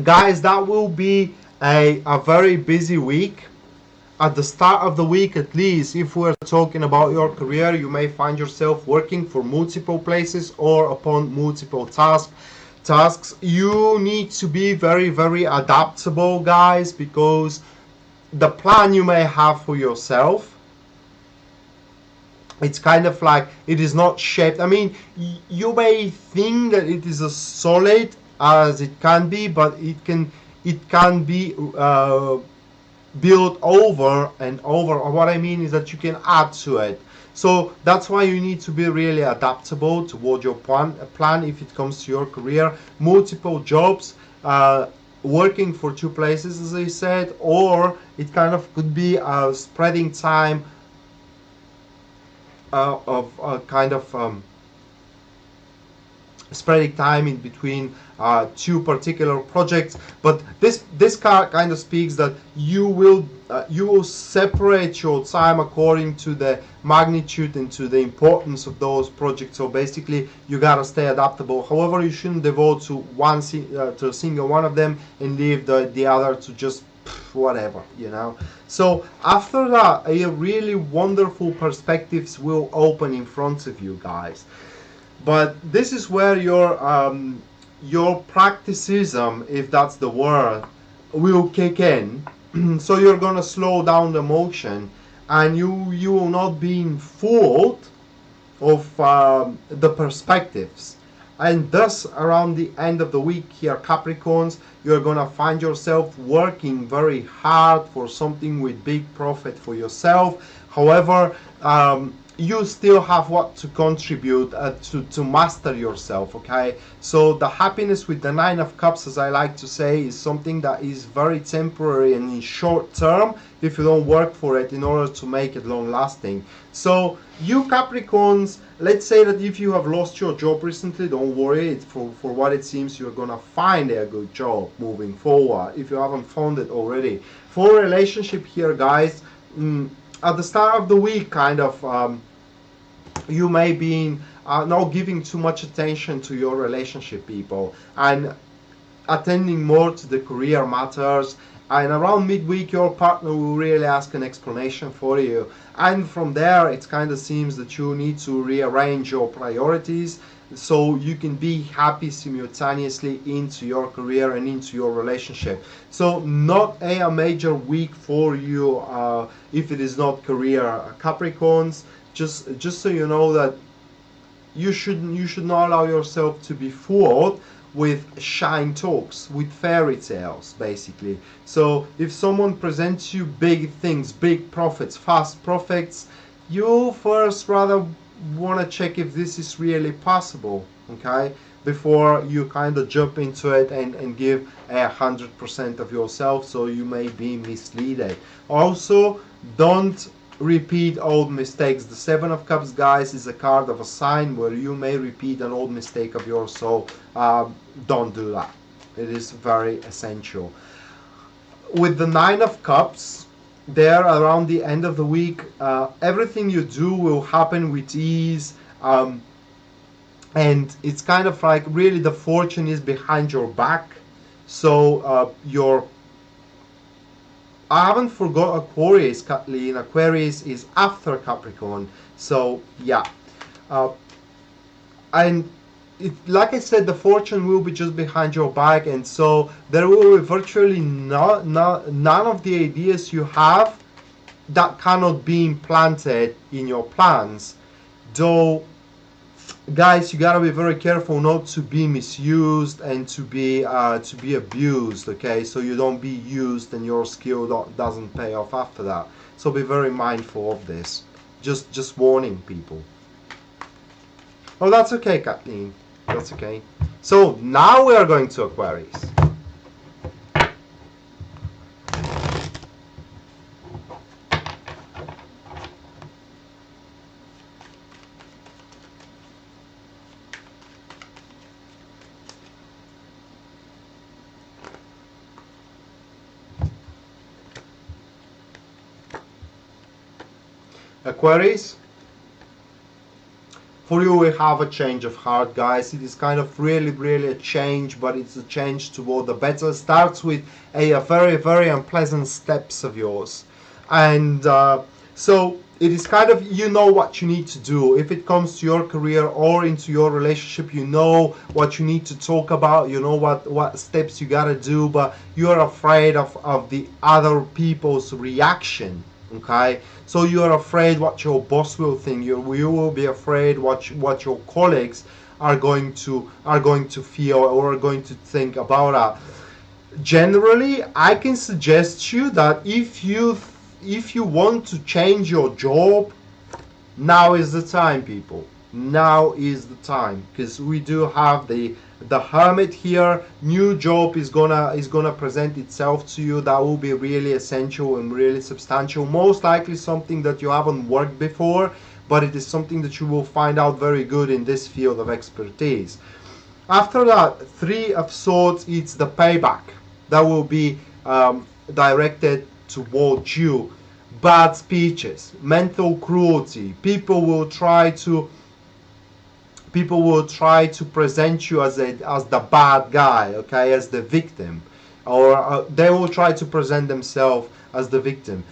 guys, that will be a very busy week. At the start of the week, at least, if we're talking about your career, you may find yourself working for multiple places or upon multiple tasks. You need to be very, very adaptable, guys, because the plan you may have for yourself, it's kind of like it is not shaped. I mean, you may think that it is as solid as it can be, but it can be built over and over. What I mean is that you can add to it. So that's why you need to be really adaptable toward your plan if it comes to your career. Multiple jobs, working for 2 places, as I said, or it kind of could be spreading time spreading time in between 2 particular projects. But this card kind of speaks that you will separate your time according to the magnitude and to the importance of those projects. So basically, you gotta stay adaptable. However, you shouldn't devote to a single one of them and leave the other to just whatever, you know. So after that, a really wonderful perspectives will open in front of you, guys. But this is where your practicism, if that's the word, will kick in. So you're gonna slow down the motion, and you will not be fooled of the perspectives. And thus, around the end of the week here, Capricorns, you're gonna find yourself working very hard for something with big profit for yourself. However, you still have what to contribute to master yourself, okay? So the happiness with the 9 of Cups, as I like to say, is something that is very temporary and in short term if you don't work for it in order to make it long lasting. So you Capricorns, let's say that if you have lost your job recently, don't worry. It's for what it seems, you're gonna find a good job moving forward if you haven't found it already. For a relationship here, guys, at the start of the week, kind of, you may be not giving too much attention to your relationship, people, and attending more to the career matters. And around midweek, your partner will really ask an explanation for you. And from there, it kind of seems that you need to rearrange your priorities so you can be happy simultaneously into your career and into your relationship. So not a major week for you if it is not career, Capricorns. Just so you know that you should not allow yourself to be fooled with shine talks, with fairy tales, basically. So if someone presents you big things, big profits, fast profits, you first rather want to check if this is really possible, okay, before you kind of jump into it and give 100% of yourself, so you may be misled. Also, don't repeat old mistakes. The 7 of Cups, guys, is a card of a sign where you may repeat an old mistake of yours, so don't do that. It is very essential. With the 9 of Cups, there around the end of the week, everything you do will happen with ease, and it's kind of like really the fortune is behind your back. So I haven't forgot Aquarius, Kathleen. Aquarius is after Capricorn. So yeah, and like I said, the fortune will be just behind your back, and so there will be virtually none of the ideas you have that cannot be implanted in your plans. Though, guys, you gotta be very careful not to be misused and to be abused, okay? So you don't be used and your skill doesn't pay off after that. So be very mindful of this. Just warning people. Oh, that's okay, Kathleen. That's okay. So now we are going to Aquarius. Aquarius, for you we have a change of heart, guys. It is kind of really a change, but it's a change toward the better. Starts with a very unpleasant steps of yours, and so it is kind of, you know what you need to do. If it comes to your career or into your relationship, you know what you need to talk about, you know what steps you gotta do, but you're afraid of the other people's reaction. Okay, so you're afraid what your boss will think. You will be afraid what your colleagues are going to feel or are going to think about that. Generally, I can suggest you that if you want to change your job, now is the time, people. Now is the time, because we do have the Hermit here. New job is gonna present itself to you. That will be really essential and really substantial. Most likely something that you haven't worked before, but it is something that you will find out very good in this field of expertise. After that, Three of Swords, it's the payback that will be directed towards you. Bad speeches, mental cruelty. People will try to present you as the bad guy, okay, as the victim, or they will try to present themselves as the victim.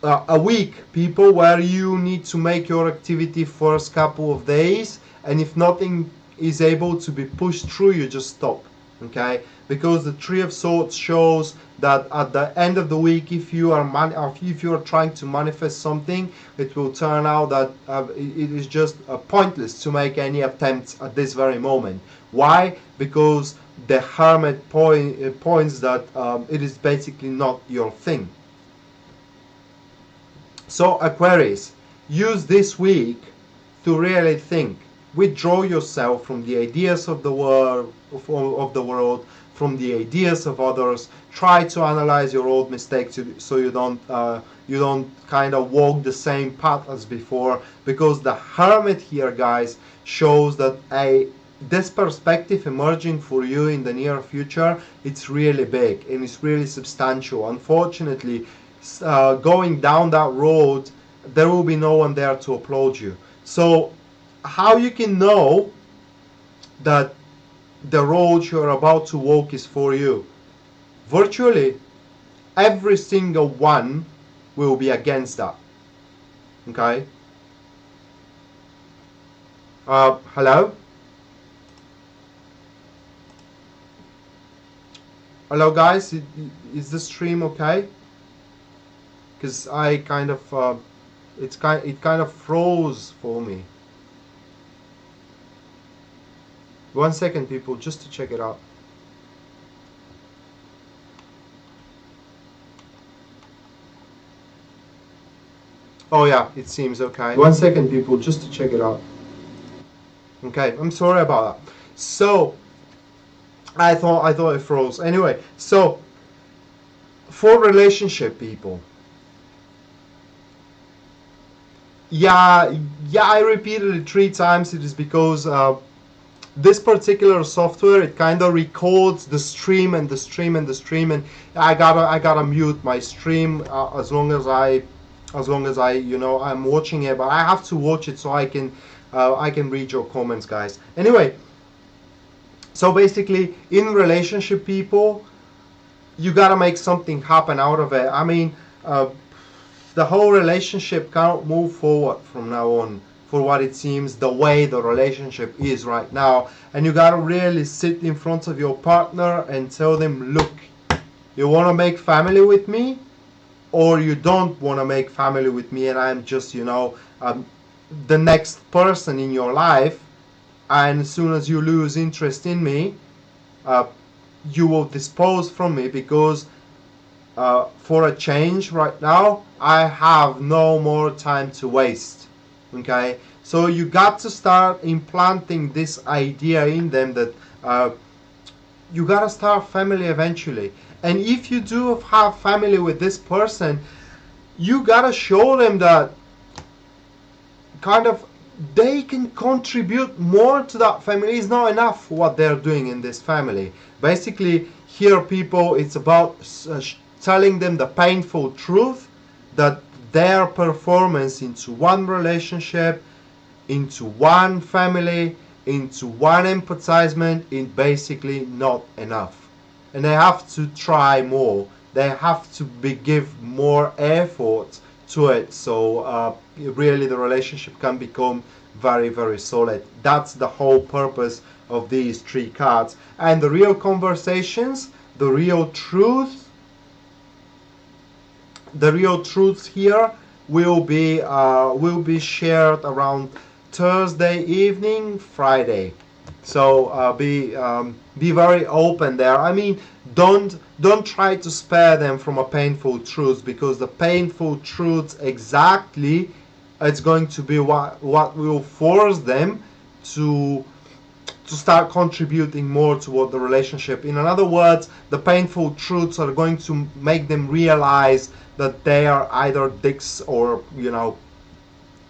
A week, people, where you need to make your activity first couple of days, and if nothing is able to be pushed through, you just stop, okay? Because the Three of Swords shows that at the end of the week, if you are trying to manifest something, it will turn out that it is just pointless to make any attempts at this very moment. Why? Because the Hermit points that it is basically not your thing. So Aquarius, use this week to really think. Withdraw yourself from the ideas of the world, from the ideas of others. Try to analyze your old mistakes so you don't kind of walk the same path as before, because the Hermit here, guys, shows that this perspective emerging for you in the near future, it's really big and it's really substantial. Unfortunately, going down that road, there will be no one there to applaud you. So how you can know that the road you're about to walk is for you? Virtually every single one will be against that. Okay? Hello? Hello, guys? Is the stream okay? Because I kind of it kind of froze for me. 1 second, people, just to check it out. Oh yeah, it seems okay. 1 second, people, just to check it out. Okay, I'm sorry about that. So I thought it froze. Anyway, so for relationship, people. Yeah, I repeated it 3 times. It is because this particular software, it kind of records the stream and the stream and the stream, and I gotta mute my stream as long as I I'm watching it, but I have to watch it so I can read your comments, guys. Anyway, so basically in relationship, people, you gotta make something happen out of it. I mean, the whole relationship can't move forward from now on, for what it seems, the way the relationship is right now. And you gotta really sit in front of your partner and tell them, look, you want to make family with me, or you don't want to make family with me, and I'm just the next person in your life, and as soon as you lose interest in me, you will dispose from me, because for a change right now, I have no more time to waste. Okay, So you got to start implanting this idea in them that you gotta start family eventually. And if you do have family with this person, you gotta show them that kind of they can contribute more to that family. It's not enough what they're doing in this family. Basically, here people, it's about telling them the painful truth that their performance into one relationship, into one family, into one empathizement is basically not enough. And they have to try more. They have to give more effort to it, so really the relationship can become very, very solid. That's the whole purpose of these three cards. And the real conversations, the real truth here will be shared around Thursday evening, Friday. So be very open there. I mean, don't try to spare them from a painful truth, because the painful truth exactly, it's going to be what will force them to start contributing more toward the relationship. In other words, the painful truths are going to make them realize that they are either dicks or, you know,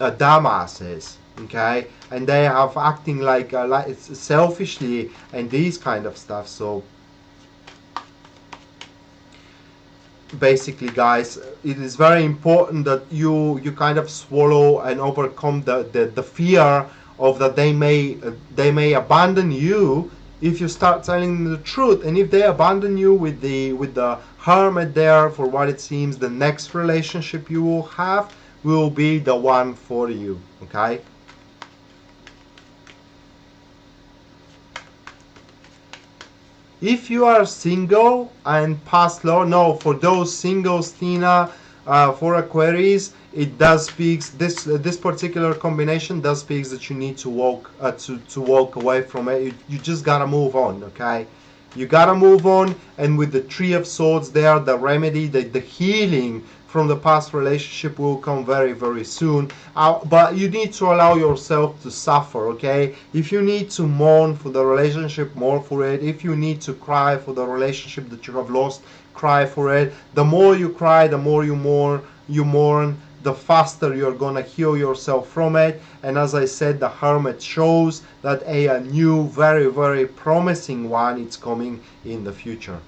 dumbasses. Okay, and they have acting like selfishly and these kind of stuff. So basically, guys, it is very important that you kind of swallow and overcome the fear of that they may abandon you if you start telling them the truth. And if they abandon you with the Hermit there, for what it seems the next relationship you will have will be the one for you. Okay. If you are single and past love, no, for those singles, Tina, for Aquarius, it does speaks this particular combination does speaks that you need to walk away from it. You just gotta move on, okay? You gotta move on, and with the Three of Swords there, the remedy, the healing from the past relationship will come very, very soon. But you need to allow yourself to suffer, okay? If you need to mourn for the relationship, mourn for it. If you need to cry for the relationship that you have lost, cry for it. The more you cry, the more you mourn, the faster you're gonna heal yourself from it. And as I said, the Hermit shows that a new, very, very promising one is coming in the future.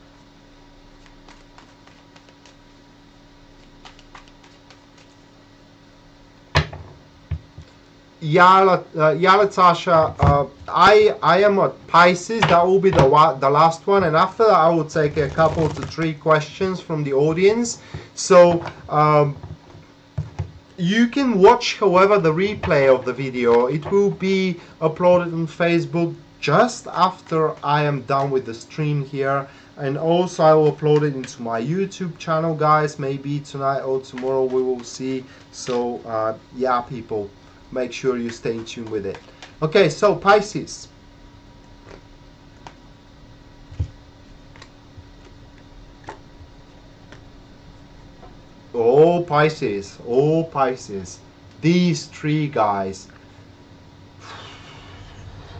Yeah, Latasha, I am a Pisces. That will be the last one, and after that I will take a couple to three questions from the audience. So you can watch, however, the replay of the video. It will be uploaded on Facebook just after I am done with the stream here, and also I will upload it into my YouTube channel, guys. Maybe tonight or tomorrow, we will see. So yeah, people, make sure you stay in tune with it. Okay, so Pisces. Oh, Pisces. Oh, Pisces. These three guys.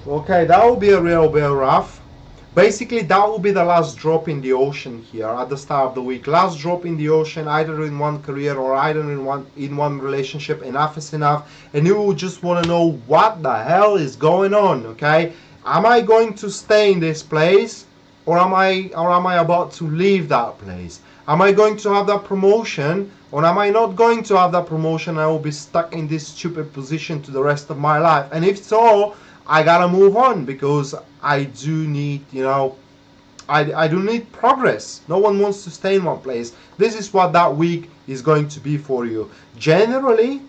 Okay, that will be a real bit rough. Basically, that will be the last drop in the ocean here at the start of the week. Last drop in the ocean, either in one career or either in one relationship. Enough is enough, and you will just want to know what the hell is going on. Okay, am I going to stay in this place, or am I about to leave that place? Am I going to have that promotion, or am I not going to have that promotion? I will be stuck in this stupid position to the rest of my life. And if so, I gotta move on, because I do need, you know, I do need progress. No one wants to stay in one place. This is what that week is going to be for you. Generally,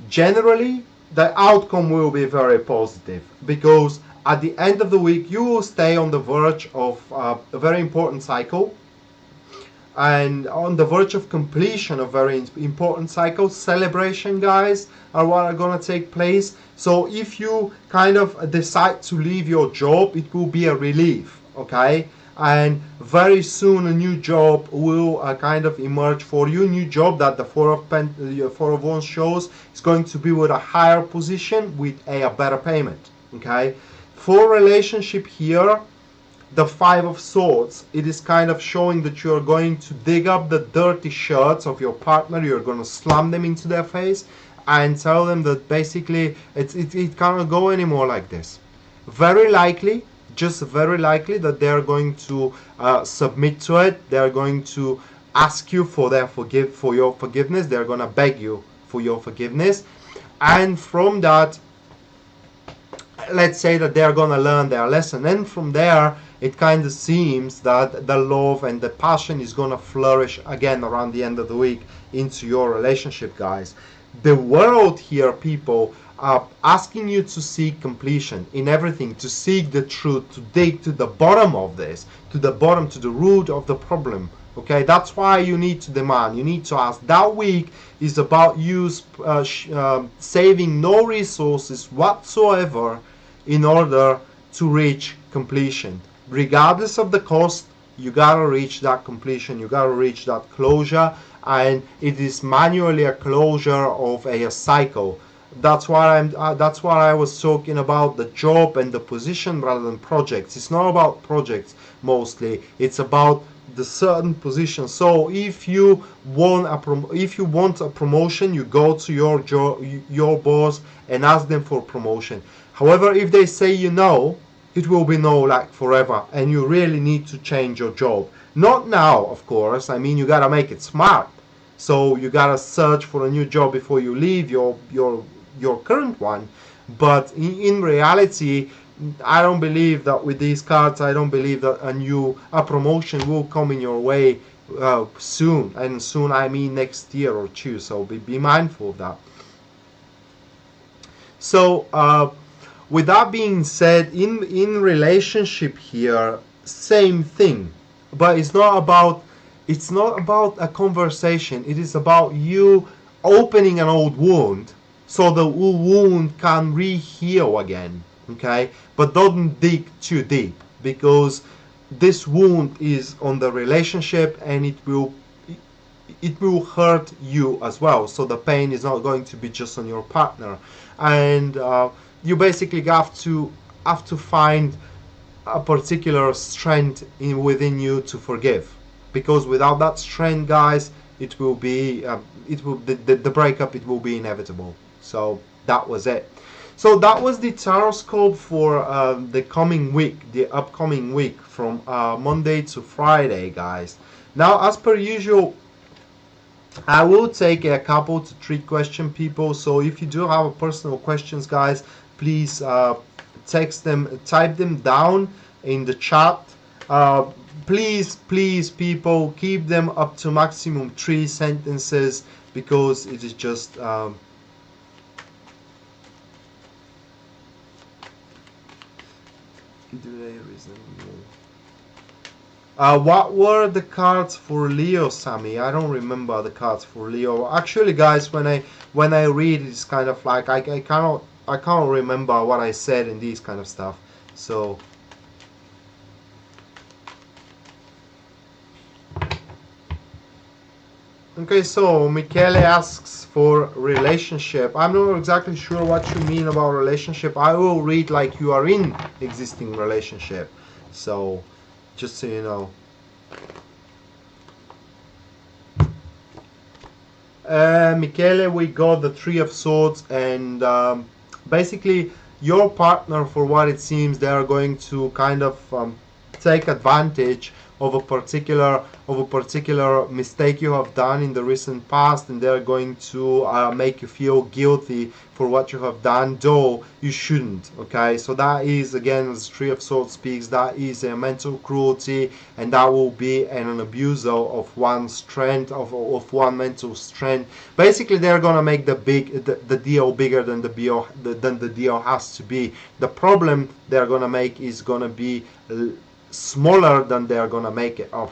the outcome will be very positive, because at the end of the week, you will stay on the verge of a very important cycle, and on the verge of completion of very important cycles. Celebration, guys, are what are going to take place. So if you kind of decide to leave your job, it will be a relief, okay? and very soon a new job will kind of emerge for you. New job that the Four of Wands shows is going to be with a higher position with a better payment. Okay, for relationship here, the Five of Swords, it is kind of showing that you're going to dig up the dirty shirts of your partner. You're going to slam them into their face and tell them that basically it cannot go anymore like this. Very likely, just very likely, that they're going to submit to it. They're going to ask you for your forgiveness. They're going to beg you for your forgiveness, and from that, let's say that they're going to learn their lesson, and from there it kind of seems that the love and the passion is going to flourish again around the end of the week into your relationship, guys. The world here, people, are asking you to seek completion in everything, to seek the truth, to dig to the bottom of this, to the root of the problem. Okay, that's why you need to demand, you need to ask. That week is about you saving no resources whatsoever in order to reach completion. Regardless of the cost, you gotta reach that completion, you gotta reach that closure, and it is manually a closure of a cycle. That's why I was talking about the job and the position rather than projects. It's not about projects mostly, it's about the certain position. So if you want a promotion, you go to your boss and ask them for promotion. However, if they say you no, it will be no like forever, and you really need to change your job. Not now, of course. I mean, you gotta make it smart. So you gotta search for a new job before you leave your current one. But in reality, I don't believe that with these cards, I don't believe that a promotion will come in your way soon. And soon, I mean next year or two. So be mindful of that. So with that being said, in relationship here, same thing, but it's not about a conversation. It is about you opening an old wound so the wound can re-heal again. Okay, but don't dig too deep, because this wound is on the relationship and it will hurt you as well. So the pain is not going to be just on your partner, and you basically have to find a particular strength within you to forgive, because without that strength, guys, it will be the breakup, it will be inevitable. So that was it. So that was the horoscope for the coming week, the upcoming week, from Monday to Friday, guys. Now, as per usual, I will take a couple to 3 question, people. So if you do have personal questions, guys, please text them, type them down in the chat. Please, people, keep them up to maximum 3 sentences, because it is just what were the cards for Leo, Sammy? I don't remember the cards for Leo. Actually, guys, when I read, it's kind of like I can't remember what I said in these kind of stuff. So okay, so Michele asks for relationship. I'm not exactly sure what you mean about relationship. I will read like you are in existing relationship. So just so you know. Michele, we got the 3 of Swords, and basically your partner, for what it seems, they are going to kind of take advantage of a particular mistake you have done in the recent past, and they're going to make you feel guilty for what you have done, though you shouldn't. Okay, so that is, again, as 3 of Swords speaks, that is a mental cruelty, and that will be an abuse of one's strength, of one mental strength. Basically, they're gonna make the deal bigger than the deal has to be. The problem they're gonna make is gonna be smaller than they're gonna make it of.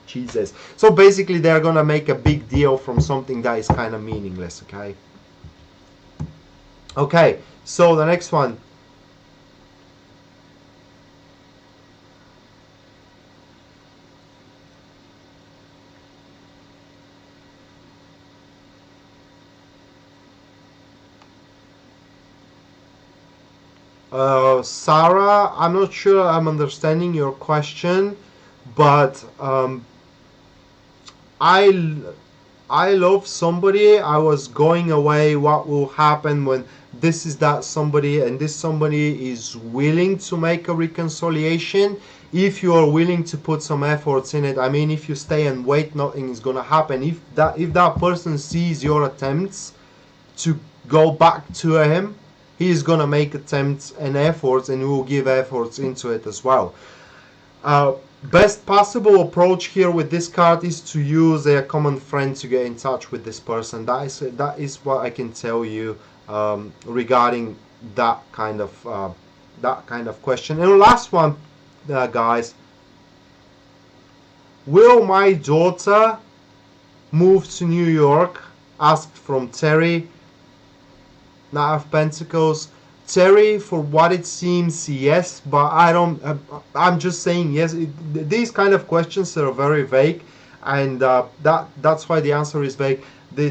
Jesus. So basically, they're gonna make a big deal from something that is kind of meaningless. Okay, so the next one. Sarah, I'm not sure I'm understanding your question, but I I love somebody. I was going away. What will happen when this is that somebody and this somebody is willing to make a reconciliation? If you are willing to put some efforts in it, I mean, if you stay and wait, nothing is gonna happen. If that person sees your attempts to go back to him, he is gonna make attempts and efforts, and will give efforts into it as well. Uh, Best possible approach here with this card is to use a common friend to get in touch with this person. That is what I can tell you regarding that kind of question. And the last one, guys, will my daughter move to New York? Asked from Terry. Knight of Pentacles. Terry, for what it seems, yes, but I don't. I'm just saying yes. These kind of questions are very vague, and that's why the answer is vague.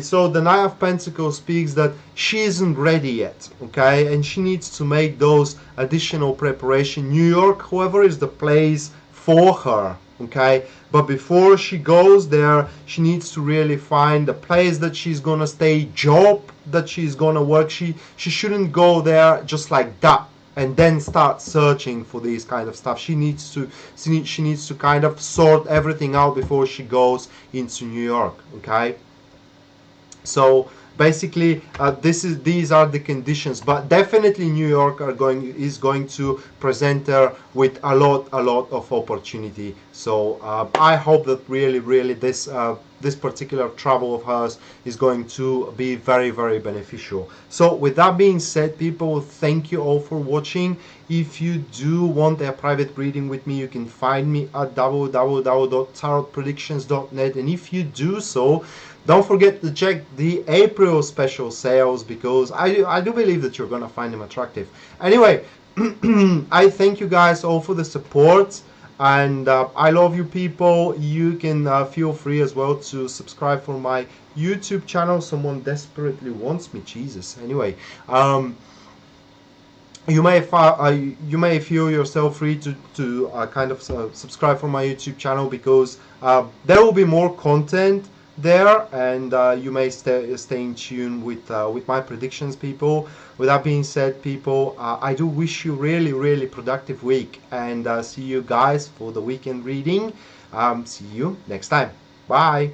So the Knight of Pentacles speaks that she isn't ready yet, okay, and she needs to make those additional preparation. New York, however, is the place for her, okay, but before she goes there, she needs to really find a place that she's gonna stay, job that she's gonna work. She shouldn't go there just like that and then start searching for these kind of stuff. She needs to kind of sort everything out before she goes into New York, okay. So basically, these are the conditions, but definitely New York is going to present her with a lot of opportunity. So I hope that really this particular travel of hers is going to be very beneficial. So with that being said, people, thank you all for watching. If you do want a private reading with me, you can find me at www.tarotpredictions.net, and if you do so, don't forget to check the April special sales, because I do believe that you're gonna find them attractive. Anyway, I thank you guys all for the support, and I love you, people. You can feel free as well to subscribe for my YouTube channel. Someone desperately wants me, Jesus. Anyway, you may feel yourself free to kind of subscribe for my YouTube channel, because there will be more content there, and you may stay in tune with my predictions, people. With that being said, people, I do wish you really productive week, and see you guys for the weekend reading. See you next time. Bye.